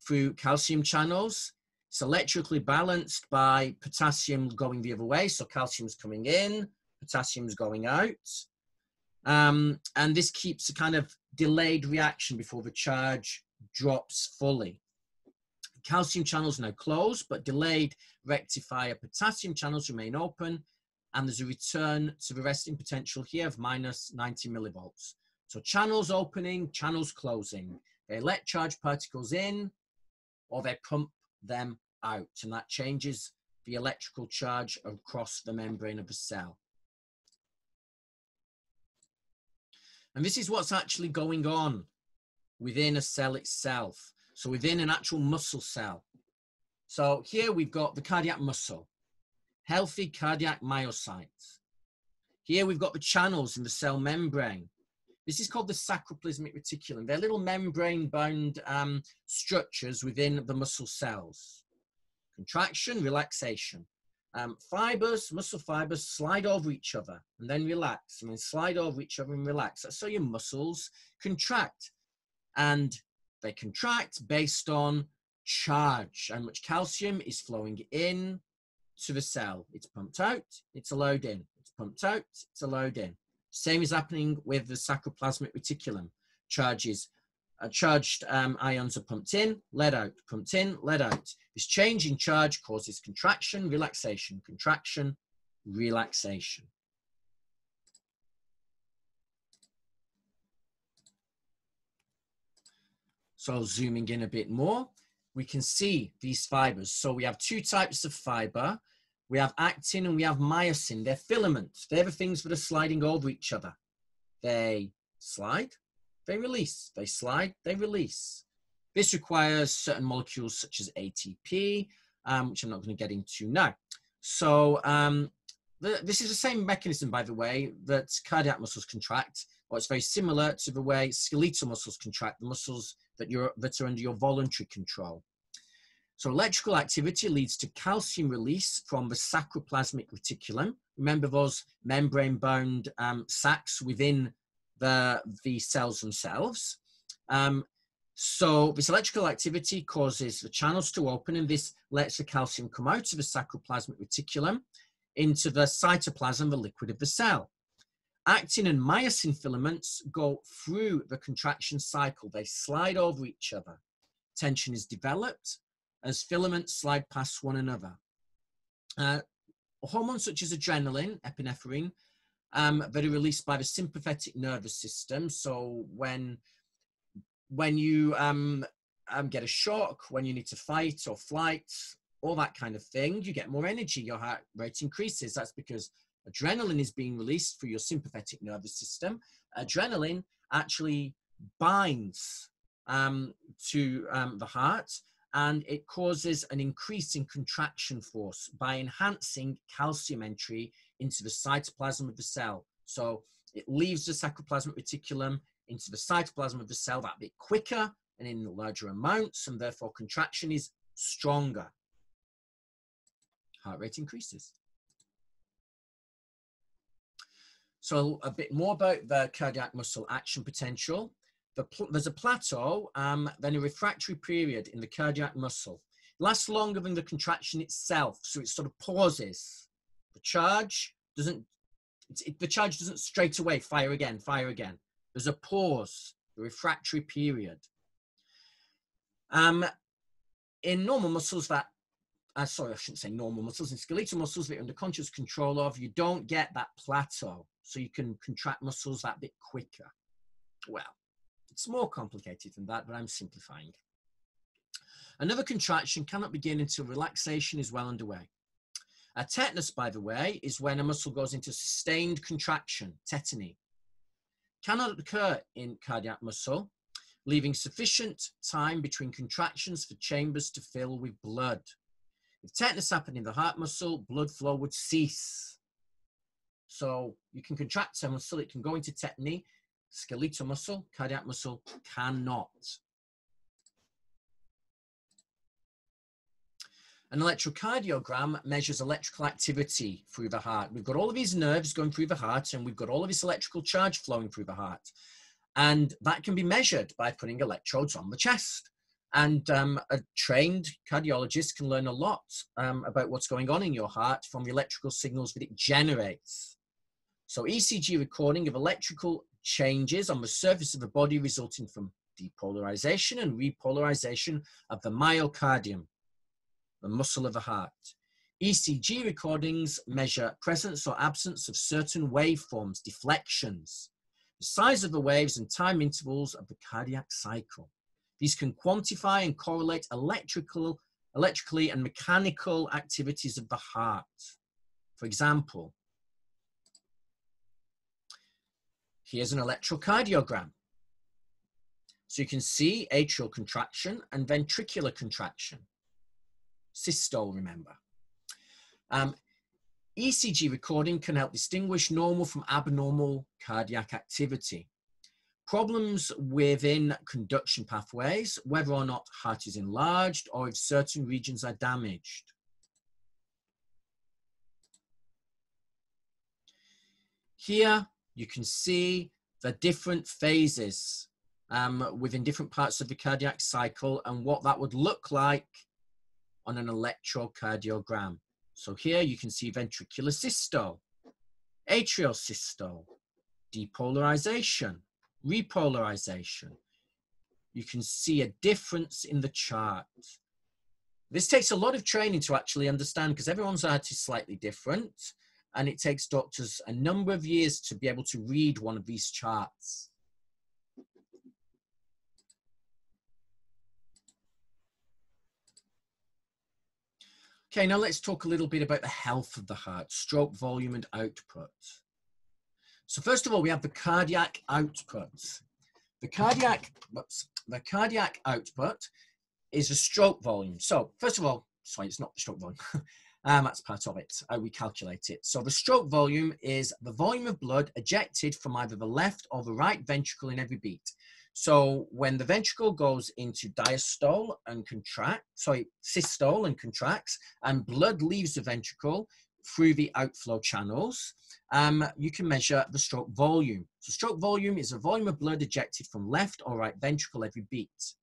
through calcium channels. It's electrically balanced by potassium going the other way. So calcium's coming in, potassium's going out. And this keeps a kind of delayed reaction before the charge drops fully. Calcium channels now close, but delayed rectifier potassium channels remain open. And there's a return to the resting potential here of -90 millivolts. So channels opening, channels closing. They let charged particles in or they pump them out, and that changes the electrical charge across the membrane of the cell. And this is what's actually going on within a cell itself. So within an actual muscle cell. So here we've got the cardiac muscle, healthy cardiac myocytes. Here we've got the channels in the cell membrane. This is called the sacroplasmic reticulum. They're little membrane-bound structures within the muscle cells. Contraction, relaxation. Fibers, muscle fibers slide over each other and then relax, and then slide over each other and relax. That's so your muscles contract. And they contract based on charge. How much calcium is flowing in to the cell. It's pumped out, it's allowed in. It's pumped out, it's allowed in. Same is happening with the sacroplasmic reticulum. Charged ions are pumped in, let out, pumped in, let out. This change in charge causes contraction, relaxation, contraction, relaxation. So zooming in a bit more, we can see these fibers. So we have two types of fiber. We have actin and we have myosin. They're filaments. They're the things that are sliding over each other. They slide they release. They slide, they release. This requires certain molecules such as ATP, which I'm not going to get into now. So this is the same mechanism, by the way, that cardiac muscles contract, or it's very similar to the way skeletal muscles contract, the muscles that are under your voluntary control. So electrical activity leads to calcium release from the sacroplasmic reticulum. Remember those membrane-bound sacs within the cells themselves. So this electrical activity causes the channels to open, and this lets the calcium come out of the sacroplasmic reticulum into the cytoplasm, the liquid of the cell. Actin and myosin filaments go through the contraction cycle. They slide over each other. Tension is developed as filaments slide past one another. Hormones such as adrenaline, epinephrine, that are released by the sympathetic nervous system. So when you get a shock, when you need to fight or flight, all that kind of thing, you get more energy, your heart rate increases. That's because adrenaline is being released through your sympathetic nervous system. Adrenaline actually binds to the heart, and it causes an increase in contraction force by enhancing calcium entry into the cytoplasm of the cell. So it leaves the sacroplasmic reticulum into the cytoplasm of the cell that bit quicker and in larger amounts, and therefore contraction is stronger. Heart rate increases. So a bit more about the cardiac muscle action potential. There's a plateau, then a refractory period in the cardiac muscle. It lasts longer than the contraction itself, so it sort of pauses. The charge doesn't straight away fire again, fire again. There's a pause, a refractory period. In normal muscles that, sorry, I shouldn't say normal muscles, in skeletal muscles that you're under conscious control of, you don't get that plateau, so you can contract muscles that bit quicker. Well, it's more complicated than that, but I'm simplifying. Another contraction cannot begin until relaxation is well underway. Tetanus, by the way, is when a muscle goes into sustained contraction, tetany. Cannot occur in cardiac muscle, leaving sufficient time between contractions for chambers to fill with blood. If tetanus happened in the heart muscle, blood flow would cease. So you can contract a muscle, it can go into tetany. Skeletal muscle, cardiac muscle cannot. An electrocardiogram measures electrical activity through the heart. We've got all of these nerves going through the heart, and we've got all of this electrical charge flowing through the heart. And that can be measured by putting electrodes on the chest. And a trained cardiologist can learn a lot about what's going on in your heart from the electrical signals that it generates. So ECG recording of electrical changes on the surface of the body resulting from depolarization and repolarization of the myocardium, the muscle of the heart. ECG recordings measure presence or absence of certain waveforms, deflections, the size of the waves and time intervals of the cardiac cycle. These can quantify and correlate electrically and mechanical activities of the heart. For example, here's an electrocardiogram. So you can see atrial contraction and ventricular contraction. Systole, remember. ECG recording can help distinguish normal from abnormal cardiac activity. Problems within conduction pathways, whether or not heart is enlarged or if certain regions are damaged. Here you can see the different phases within different parts of the cardiac cycle and what that would look like on an electrocardiogram. So here you can see ventricular systole, atrial systole, depolarization, repolarization. You can see a difference in the chart. This takes a lot of training to actually understand because everyone's heart is slightly different, and it takes doctors a number of years to be able to read one of these charts. Okay, now let's talk a little bit about the health of the heart, stroke volume and output. So first of all, we have the cardiac output. The cardiac output is the stroke volume. So first of all, sorry, it's not the stroke volume. That's part of it. We calculate it. So the stroke volume is the volume of blood ejected from either the left or the right ventricle in every beat. So when the ventricle goes into diastole and systole and contracts, and blood leaves the ventricle through the outflow channels, you can measure the stroke volume. So stroke volume is the volume of blood ejected from left or right ventricle every beat.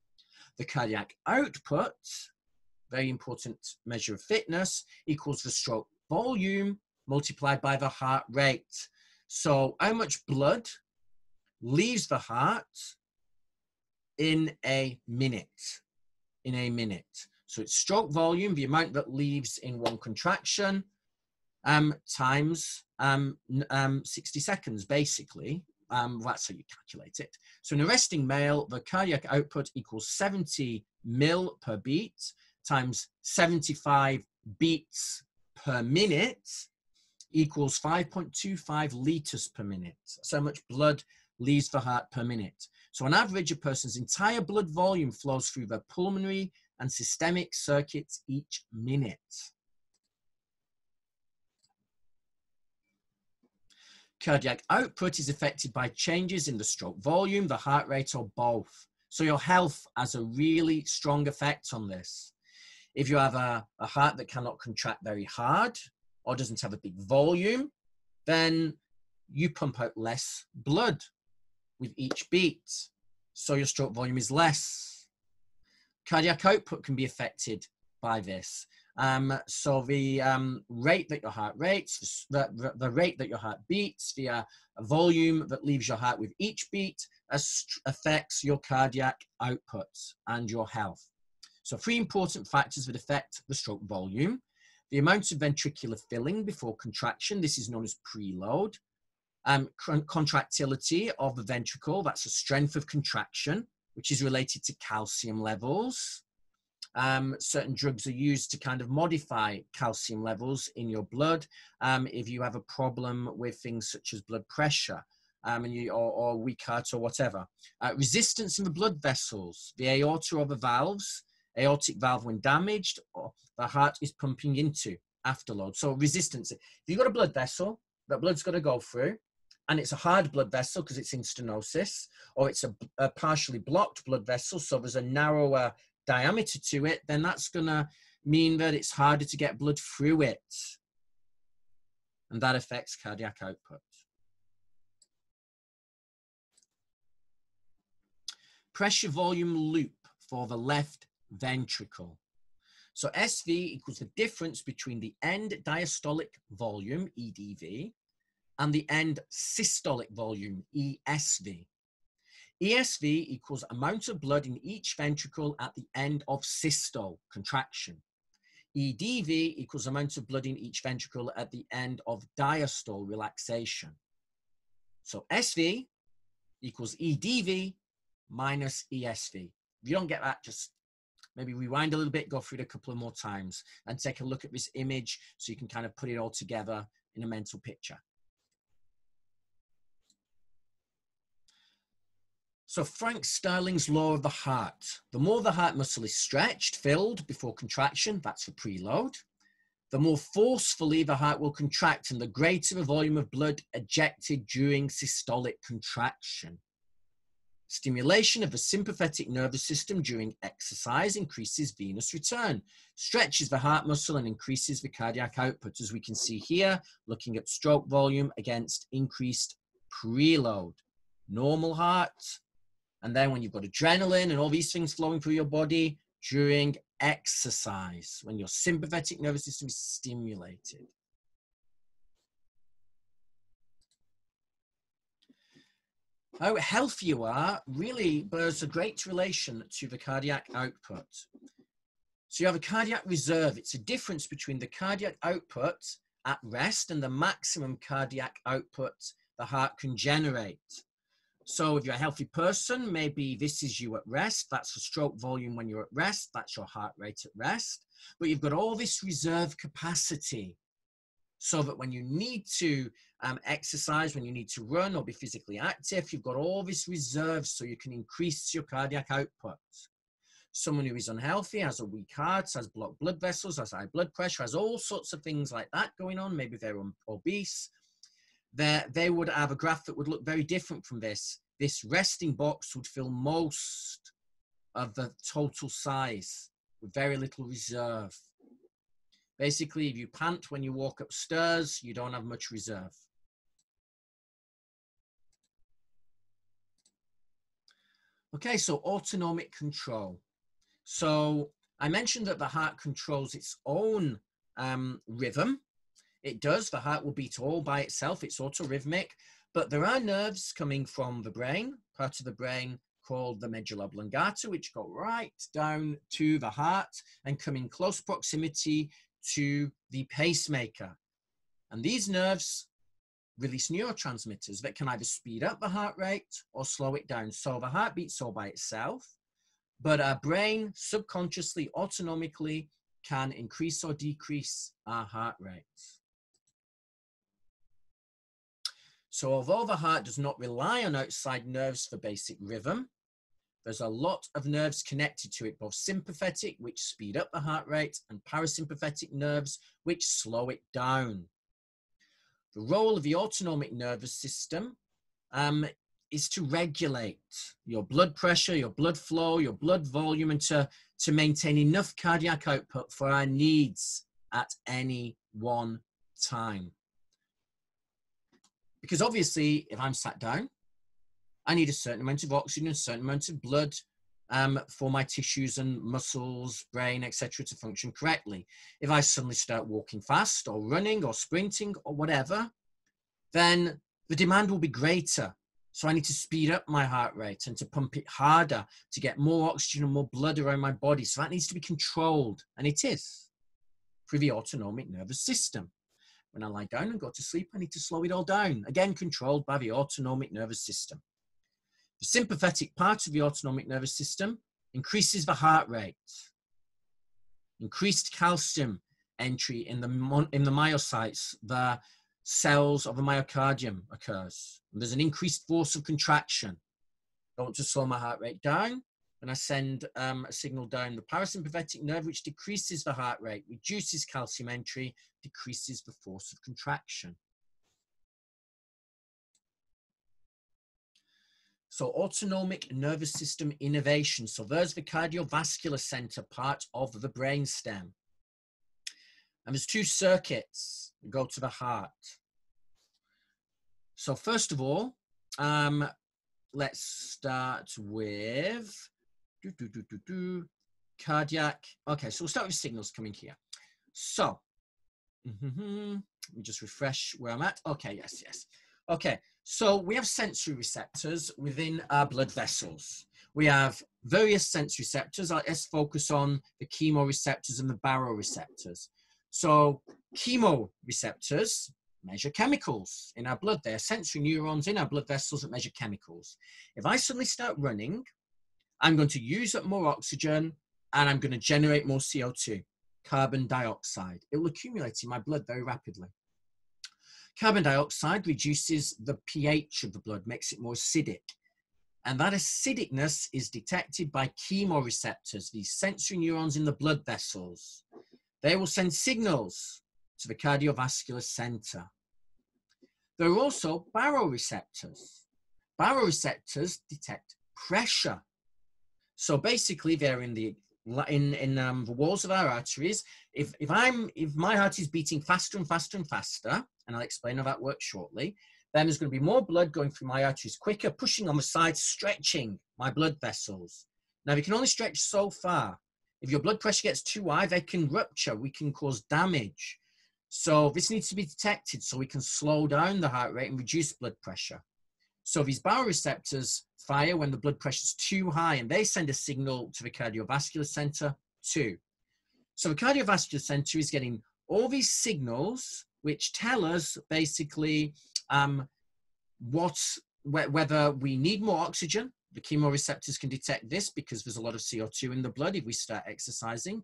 The cardiac output, very important measure of fitness, equals the stroke volume multiplied by the heart rate. So how much blood leaves the heart in a minute? So it's stroke volume, the amount that leaves in one contraction, times 60 seconds, basically. That's how you calculate it. So in a resting male, the cardiac output equals 70 mil per beat times 75 beats per minute equals 5.25 liters per minute. So much blood leaves the heart per minute. So on average, a person's entire blood volume flows through their pulmonary and systemic circuits each minute. Cardiac output is affected by changes in the stroke volume, the heart rate, or both. So your health has a really strong effect on this. If you have a heart that cannot contract very hard or doesn't have a big volume, then you pump out less blood with each beat. So your stroke volume is less. Cardiac output can be affected by this. So the rate that your heart rates, the rate that your heart beats, the volume that leaves your heart with each beat affects your cardiac output and your health. So 3 important factors that affect the stroke volume: the amount of ventricular filling before contraction, this is known as preload; contractility of the ventricle, that's the strength of contraction, which is related to calcium levels. Certain drugs are used to kind of modify calcium levels in your blood if you have a problem with things such as blood pressure or weak heart or whatever. Resistance in the blood vessels, the aorta or the valves, aortic valve when damaged, or the heart is pumping into afterload. So resistance, if you've got a blood vessel that blood's got to go through, and it's a hard blood vessel because it's in stenosis, or it's a partially blocked blood vessel, so there's a narrower diameter to it, then that's going to mean that it's harder to get blood through it. And that affects cardiac output. Pressure volume loop for the left ventricle. So SV equals the difference between the end diastolic volume, EDV, and the end systolic volume, ESV. ESV equals amount of blood in each ventricle at the end of systole, contraction. EDV equals amount of blood in each ventricle at the end of diastole, relaxation. So SV equals EDV minus ESV. If you don't get that, just maybe rewind a little bit, go through it a couple of more times and take a look at this image so you can kind of put it all together in a mental picture. So Frank Starling's law of the heart. The more the heart muscle is stretched, filled before contraction, that's for preload, the more forcefully the heart will contract and the greater the volume of blood ejected during systolic contraction. Stimulation of the sympathetic nervous system during exercise increases venous return, stretches the heart muscle and increases the cardiac output, as we can see here, looking at stroke volume against increased preload. Normal heart. And then when you've got adrenaline and all these things flowing through your body during exercise, when your sympathetic nervous system is stimulated. How healthy you are really bears a great relation to the cardiac output. So you have a cardiac reserve. It's a difference between the cardiac output at rest and the maximum cardiac output the heart can generate. So if you're a healthy person, maybe this is you at rest. That's the stroke volume when you're at rest. That's your heart rate at rest. But you've got all this reserve capacity so that when you need to exercise, when you need to run or be physically active, you've got all this reserve so you can increase your cardiac output. Someone who is unhealthy, has a weak heart, has blocked blood vessels, has high blood pressure, has all sorts of things like that going on. Maybe they're obese. They would have a graph that would look very different from this. This resting box would fill most of the total size with very little reserve. Basically, if you pant when you walk upstairs, you don't have much reserve. Okay, so autonomic control. So I mentioned that the heart controls its own rhythm. It does. The heart will beat all by itself. It's autorhythmic. But there are nerves coming from the brain, part of the brain called the medulla oblongata, which go right down to the heart and come in close proximity to the pacemaker. And these nerves release neurotransmitters that can either speed up the heart rate or slow it down. So the heart beats all by itself, but our brain subconsciously, autonomically can increase or decrease our heart rate. So although the heart does not rely on outside nerves for basic rhythm, there's a lot of nerves connected to it, both sympathetic, which speed up the heart rate, and parasympathetic nerves, which slow it down. The role of the autonomic nervous system is to regulate your blood pressure, your blood flow, your blood volume, and to maintain enough cardiac output for our needs at any one time. Because obviously, if I'm sat down, I need a certain amount of oxygen, a certain amount of blood for my tissues and muscles, brain, etc. to function correctly. If I suddenly start walking fast or running or sprinting or whatever, then the demand will be greater. So I need to speed up my heart rate and to pump it harder to get more oxygen and more blood around my body. So that needs to be controlled, and it is through the autonomic nervous system. When I lie down and go to sleep, I need to slow it all down, again controlled by the autonomic nervous system. The sympathetic part of the autonomic nervous system increases the heart rate. Increased calcium entry in the myocytes, the cells of the myocardium occurs. And there's an increased force of contraction. I want to slow my heart rate down, and I send a signal down the parasympathetic nerve, which decreases the heart rate, reduces calcium entry, decreases the force of contraction. So autonomic nervous system innervation. So there's the cardiovascular center part of the brainstem. And there's two circuits that go to the heart. So first of all, let's start with cardiac. Okay, so we'll start with signals coming here. So, let me just refresh where I'm at. Okay, yes. Okay, so we have sensory receptors within our blood vessels. We have various sensory receptors. Let's focus on the chemoreceptors and the baroreceptors. So chemoreceptors measure chemicals in our blood. They are sensory neurons in our blood vessels that measure chemicals. If I suddenly start running, I'm going to use up more oxygen and I'm going to generate more CO2, carbon dioxide. It will accumulate in my blood very rapidly. Carbon dioxide reduces the pH of the blood, makes it more acidic. And that acidicness is detected by chemoreceptors, these sensory neurons in the blood vessels. They will send signals to the cardiovascular center. There are also baroreceptors. Baroreceptors detect pressure. So basically, they're in the walls of our arteries. If my heart is beating faster and faster and faster, and I'll explain how that works shortly, then there's going to be more blood going through my arteries quicker, pushing on the sides, stretching my blood vessels. Now, they can only stretch so far. If your blood pressure gets too high, they can rupture. We can cause damage. So this needs to be detected so we can slow down the heart rate and reduce blood pressure. So these baroreceptors fire when the blood pressure is too high, and they send a signal to the cardiovascular center too. So the cardiovascular center is getting all these signals which tell us basically whether we need more oxygen. The chemoreceptors can detect this because there's a lot of CO2 in the blood if we start exercising.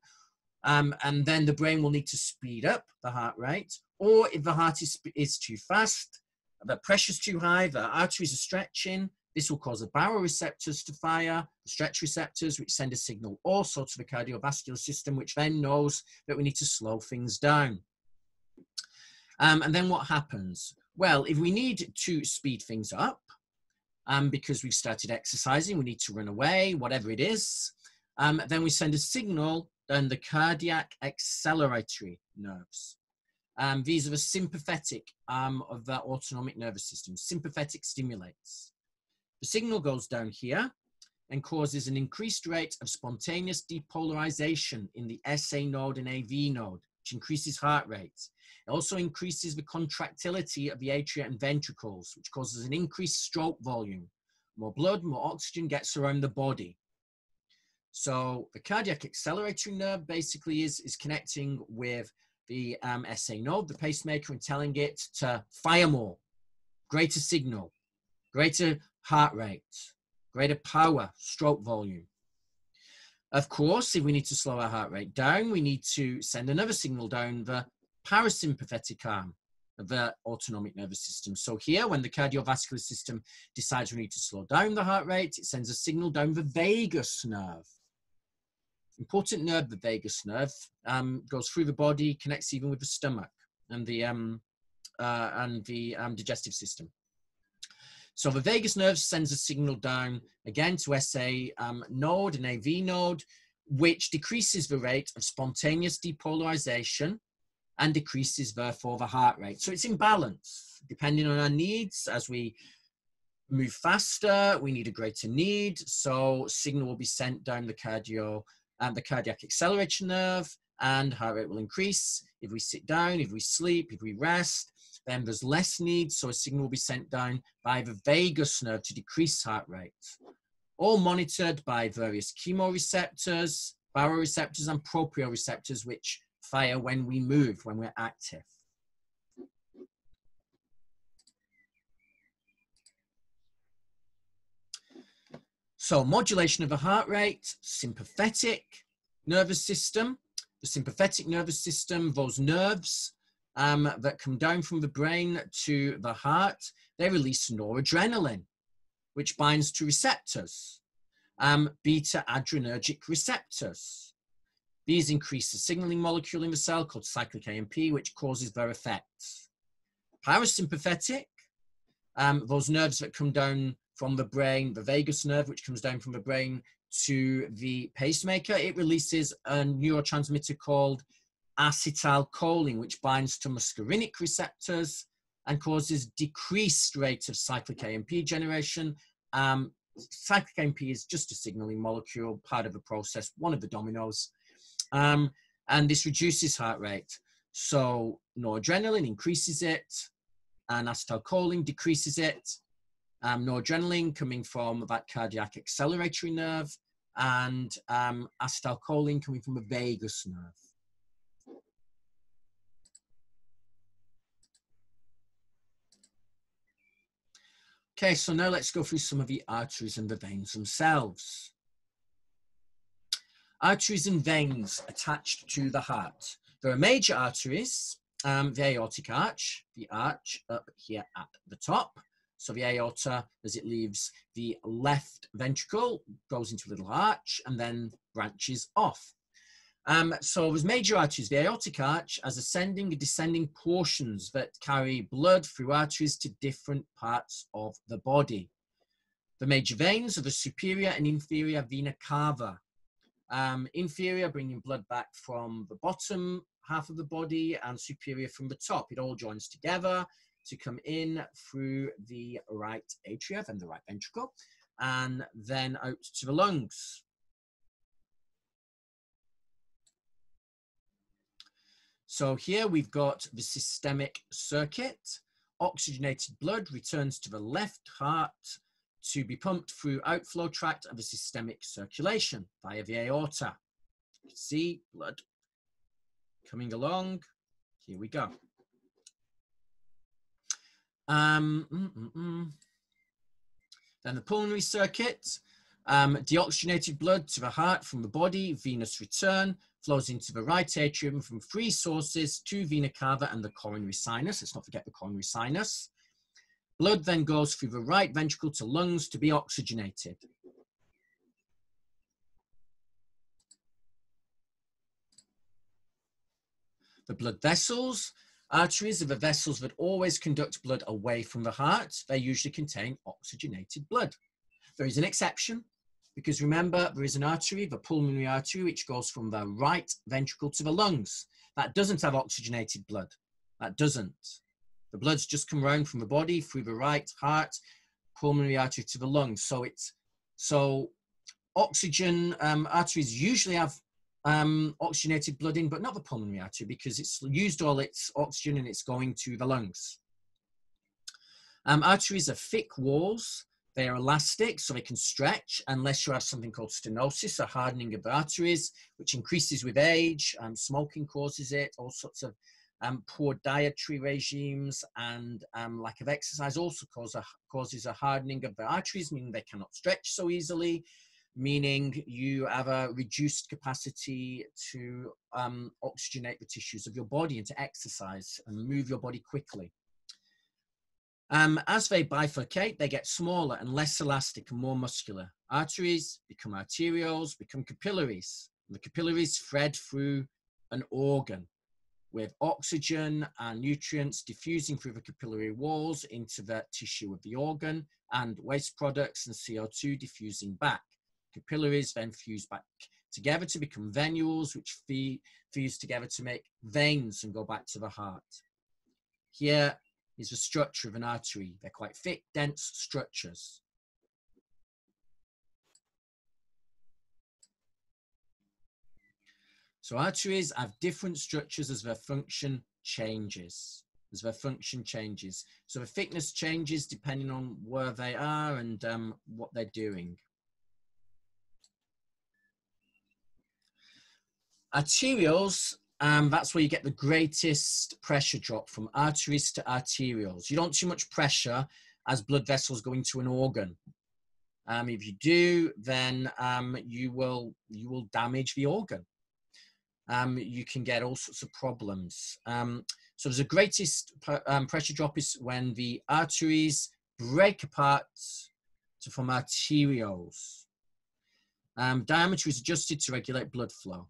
And then the brain will need to speed up the heart rate, or if the heart is too fast, the pressure's too high, the arteries are stretching. This will cause the baroreceptors to fire, the stretch receptors, which send a signal also to the cardiovascular system, which then knows that we need to slow things down. And then what happens? Well, if we need to speed things up, because we've started exercising, we need to run away, whatever it is, then we send a signal down the cardiac acceleratory nerves. These are the sympathetic of the autonomic nervous system. Sympathetic stimulates. The signal goes down here and causes an increased rate of spontaneous depolarization in the SA node and AV node, which increases heart rate. It also increases the contractility of the atria and ventricles, which causes an increased stroke volume. More blood, more oxygen gets around the body. So the cardiac acceleratory nerve basically is connecting with the SA node, the pacemaker, and telling it to fire more, greater signal, greater heart rate, greater power, stroke volume. Of course, if we need to slow our heart rate down, we need to send another signal down the parasympathetic arm of the autonomic nervous system. So here, when the cardiovascular system decides we need to slow down the heart rate, it sends a signal down the vagus nerve. Important nerve, the vagus nerve, goes through the body, connects even with the stomach and the digestive system. So the vagus nerve sends a signal down again to SA node and AV node, which decreases the rate of spontaneous depolarization and decreases therefore the heart rate. So it's in balance, depending on our needs. As we move faster, we need a greater need. So signal will be sent down the cardiac acceleration nerve, and heart rate will increase. If we sit down, if we sleep, if we rest, then there's less need, so a signal will be sent down by the vagus nerve to decrease heart rate. All monitored by various chemoreceptors, baroreceptors, and proprioreceptors, which fire when we move, when we're active. So modulation of the heart rate, sympathetic nervous system. The sympathetic nervous system, those nerves that come down from the brain to the heart, they release noradrenaline, which binds to receptors, beta adrenergic receptors. These increase the signaling molecule in the cell called cyclic AMP, which causes their effects. Parasympathetic, those nerves that come down from the brain, the vagus nerve, which comes down from the brain to the pacemaker, it releases a neurotransmitter called acetylcholine, which binds to muscarinic receptors and causes decreased rate of cyclic AMP generation. Cyclic AMP is just a signaling molecule, part of the process, one of the dominoes, and this reduces heart rate. So noradrenaline increases it, and acetylcholine decreases it. Noradrenaline coming from that cardiac acceleratory nerve, and acetylcholine coming from the vagus nerve. Okay, so now let's go through some of the arteries and the veins themselves. Arteries and veins attached to the heart. There are major arteries, the aortic arch, the arch up here at the top. So the aorta, as it leaves the left ventricle, goes into a little arch and then branches off. So there's major arteries. The aortic arch has ascending and descending portions that carry blood through arteries to different parts of the body. The major veins are the superior and inferior vena cava. Inferior bringing blood back from the bottom half of the body, and superior from the top. It all joins together to come in through the right atria and the right ventricle, and then out to the lungs. So here we've got the systemic circuit. Oxygenated blood returns to the left heart to be pumped through outflow tract of the systemic circulation via the aorta. You can see blood coming along. Here we go. Then the pulmonary circuit, deoxygenated blood to the heart from the body, venous return, flows into the right atrium from three sources to vena cava and the coronary sinus. Let's not forget the coronary sinus. Blood then goes through the right ventricle to lungs to be oxygenated. The blood vessels, arteries are the vessels that always conduct blood away from the heart. They usually contain oxygenated blood. There is an exception, because remember, there is an artery, the pulmonary artery, which goes from the right ventricle to the lungs. That doesn't have oxygenated blood. That doesn't. The blood's just come around from the body through the right heart, pulmonary artery to the lungs. So oxygen arteries usually have oxygenated blood in, but not the pulmonary artery, because it's used all its oxygen and it's going to the lungs. Arteries are thick walls. They are elastic, so they can stretch unless you have something called stenosis, a hardening of the arteries, which increases with age. Smoking causes it. All sorts of poor dietary regimes and lack of exercise also causes a hardening of the arteries, meaning they cannot stretch so easily, meaning you have a reduced capacity to oxygenate the tissues of your body and to exercise and move your body quickly. As they bifurcate, they get smaller and less elastic and more muscular. Arteries become arterioles, become capillaries. The capillaries thread through an organ with oxygen and nutrients diffusing through the capillary walls into the tissue of the organ, and waste products and CO2 diffusing back. Capillaries then fuse back together to become venules, which fuse together to make veins and go back to the heart. Here is the structure of an artery. They're quite thick, dense structures. So arteries have different structures as their function changes. So the thickness changes depending on where they are and what they're doing. Arterioles, that's where you get the greatest pressure drop from arteries to arterioles. You don't too much pressure as blood vessels go into an organ. If you do, then you will damage the organ. You can get all sorts of problems. So the greatest pressure drop is when the arteries break apart to form arterioles. Diameter is adjusted to regulate blood flow.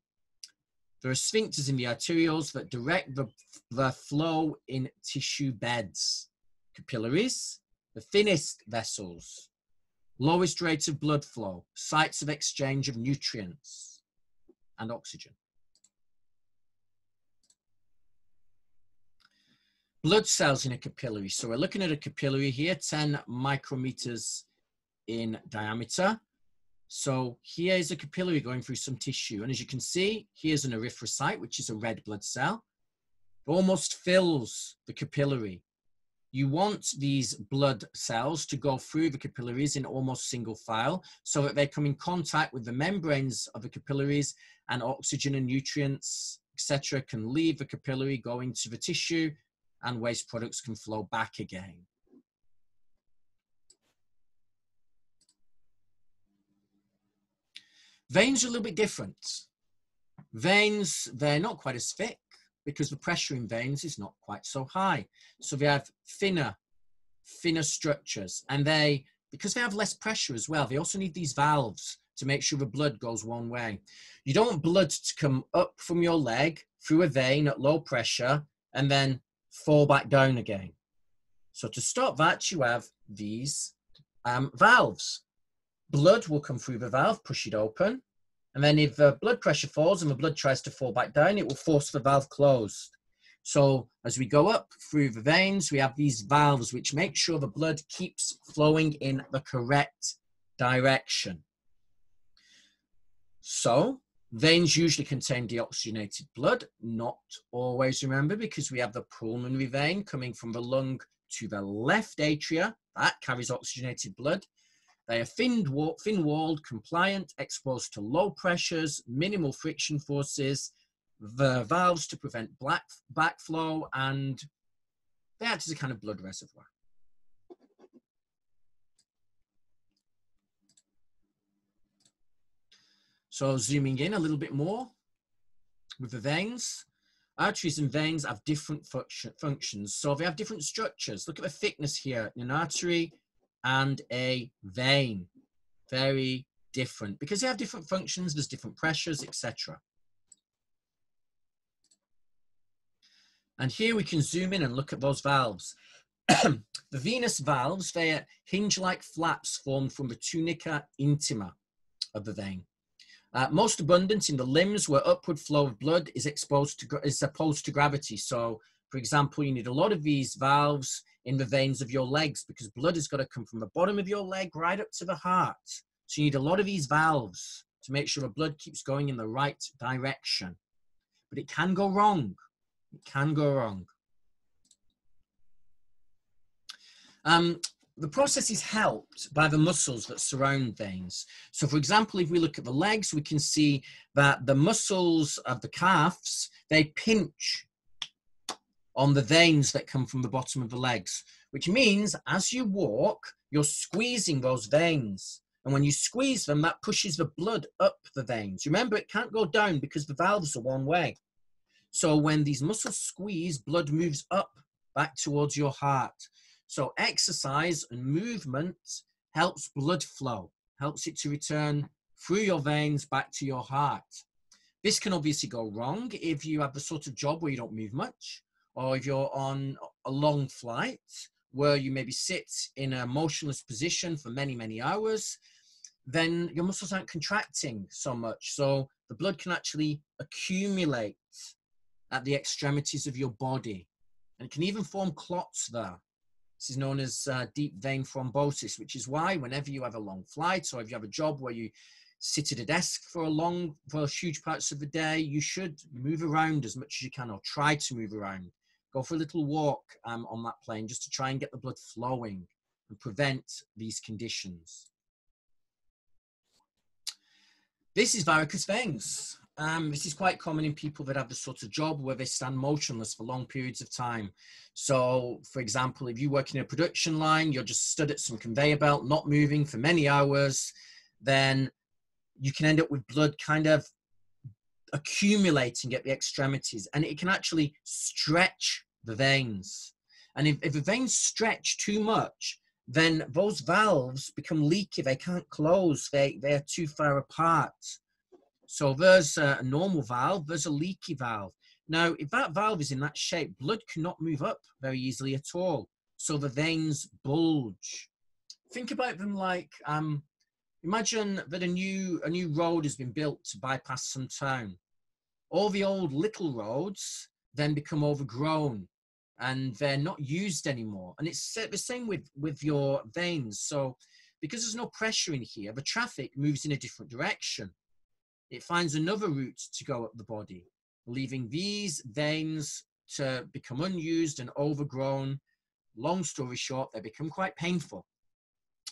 There are sphincters in the arterioles that direct the flow in tissue beds. Capillaries, the thinnest vessels, lowest rate of blood flow, sites of exchange of nutrients and oxygen. Blood cells in a capillary. So we're looking at a capillary here, 10 micrometers in diameter. So here is a capillary going through some tissue. And as you can see, here's an erythrocyte, which is a red blood cell. It almost fills the capillary. You want these blood cells to go through the capillaries in almost single file so that they come in contact with the membranes of the capillaries, and oxygen and nutrients, etc., can leave the capillary, go into the tissue, and waste products can flow back again. Veins are a little bit different. Veins, they're not quite as thick because the pressure in veins is not quite so high. So they have thinner structures, and because they have less pressure as well, they also need these valves to make sure the blood goes one way. You don't want blood to come up from your leg through a vein at low pressure and then fall back down again. So to stop that, you have these valves. Blood will come through the valve, push it open, and then if the blood pressure falls and the blood tries to fall back down, it will force the valve closed. So as we go up through the veins, we have these valves which make sure the blood keeps flowing in the correct direction. So veins usually contain deoxygenated blood, not always, remember, because we have the pulmonary vein coming from the lung to the left atria, that carries oxygenated blood. They are thin-walled, compliant, exposed to low pressures, minimal friction forces, the valves to prevent backflow, and they act as a kind of blood reservoir. So zooming in a little bit more with the veins. Arteries and veins have different functions, so they have different structures. Look at the thickness here in an artery and a vein. Very different because they have different functions, there's different pressures, etc. And here we can zoom in and look at those valves. The venous valves, they are hinge-like flaps formed from the tunica intima of the vein. Most abundant in the limbs where upward flow of blood is opposed to gravity. So, for example, you need a lot of these valves in the veins of your legs because blood has got to come from the bottom of your leg right up to the heart. So you need a lot of these valves to make sure the blood keeps going in the right direction. But it can go wrong. It can go wrong. The process is helped by the muscles that surround veins. So for example, if we look at the legs, we can see that the muscles of the calves, they pinch on the veins that come from the bottom of the legs, which means as you walk, you're squeezing those veins. And when you squeeze them, that pushes the blood up the veins. Remember, it can't go down because the valves are one way. So when these muscles squeeze, blood moves up back towards your heart. So exercise and movement helps blood flow, helps it to return through your veins back to your heart. This can obviously go wrong if you have the sort of job where you don't move much, or if you're on a long flight where you maybe sit in a motionless position for many, many hours, then your muscles aren't contracting so much. So the blood can actually accumulate at the extremities of your body. And it can even form clots there. This is known as deep vein thrombosis, which is why whenever you have a long flight or if you have a job where you sit at a desk for huge parts of the day, you should move around as much as you can or try to move around. Go for a little walk on that plane just to try and get the blood flowing and prevent these conditions. This is varicose veins. This is quite common in people that have the sort of job where they stand motionless for long periods of time. So, for example, if you work in a production line, you're just stood at some conveyor belt, not moving for many hours, then you can end up with blood kind of accumulating at the extremities, and it can actually stretch the veins. And if the veins stretch too much, then those valves become leaky. They can't close. They're too far apart. So there's a normal valve, there's a leaky valve. Now, if that valve is in that shape, blood cannot move up very easily at all. So the veins bulge. Think about them like, imagine that a new road has been built to bypass some town. All the old little roads then become overgrown and they're not used anymore. And it's the same with your veins. So because there's no pressure in here, the traffic moves in a different direction. It finds another route to go up the body, leaving these veins to become unused and overgrown. Long story short, they become quite painful.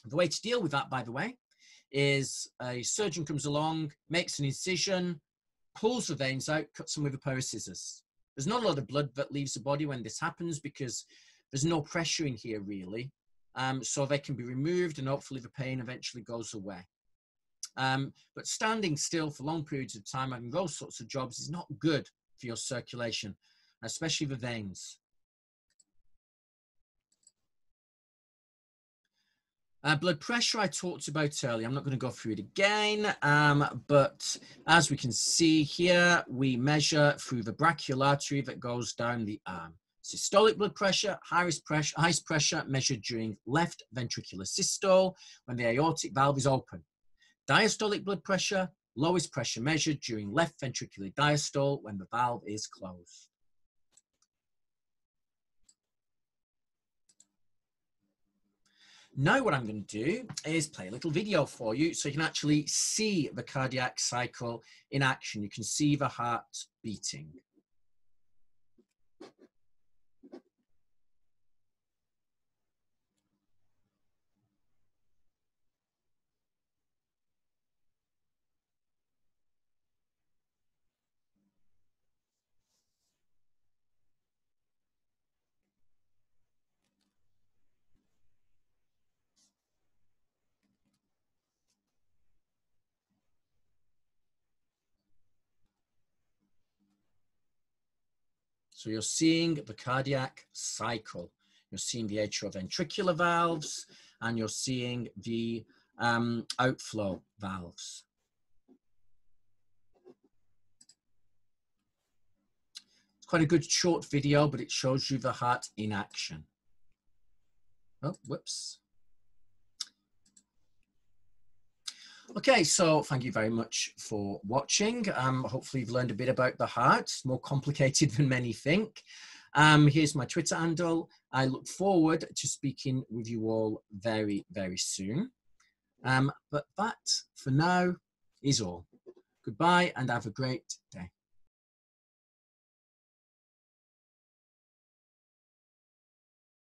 The way to deal with that, by the way, is a surgeon comes along, makes an incision, pulls the veins out, cuts them with a pair of scissors. There's not a lot of blood that leaves the body when this happens because there's no pressure in here really. So they can be removed and hopefully the pain eventually goes away. But standing still for long periods of time, having those sorts of jobs is not good for your circulation, especially the veins. Blood pressure I talked about earlier. I'm not going to go through it again, but as we can see here, we measure through the brachial artery that goes down the arm. Systolic blood pressure, highest pressure measured during left ventricular systole when the aortic valve is open. Diastolic blood pressure, lowest pressure measured during left ventricular diastole when the valve is closed. Now what I'm going to do is play a little video for you so you can actually see the cardiac cycle in action. You can see the heart beating. So you're seeing the cardiac cycle. You're seeing the atrioventricular valves, and you're seeing the outflow valves. It's quite a good short video, but it shows you the heart in action. Oh, whoops. Okay, so thank you very much for watching. Hopefully you've learned a bit about the heart. It's more complicated than many think. Here's my Twitter handle. I look forward to speaking with you all very, very soon. But that, for now, is all. Goodbye and have a great day.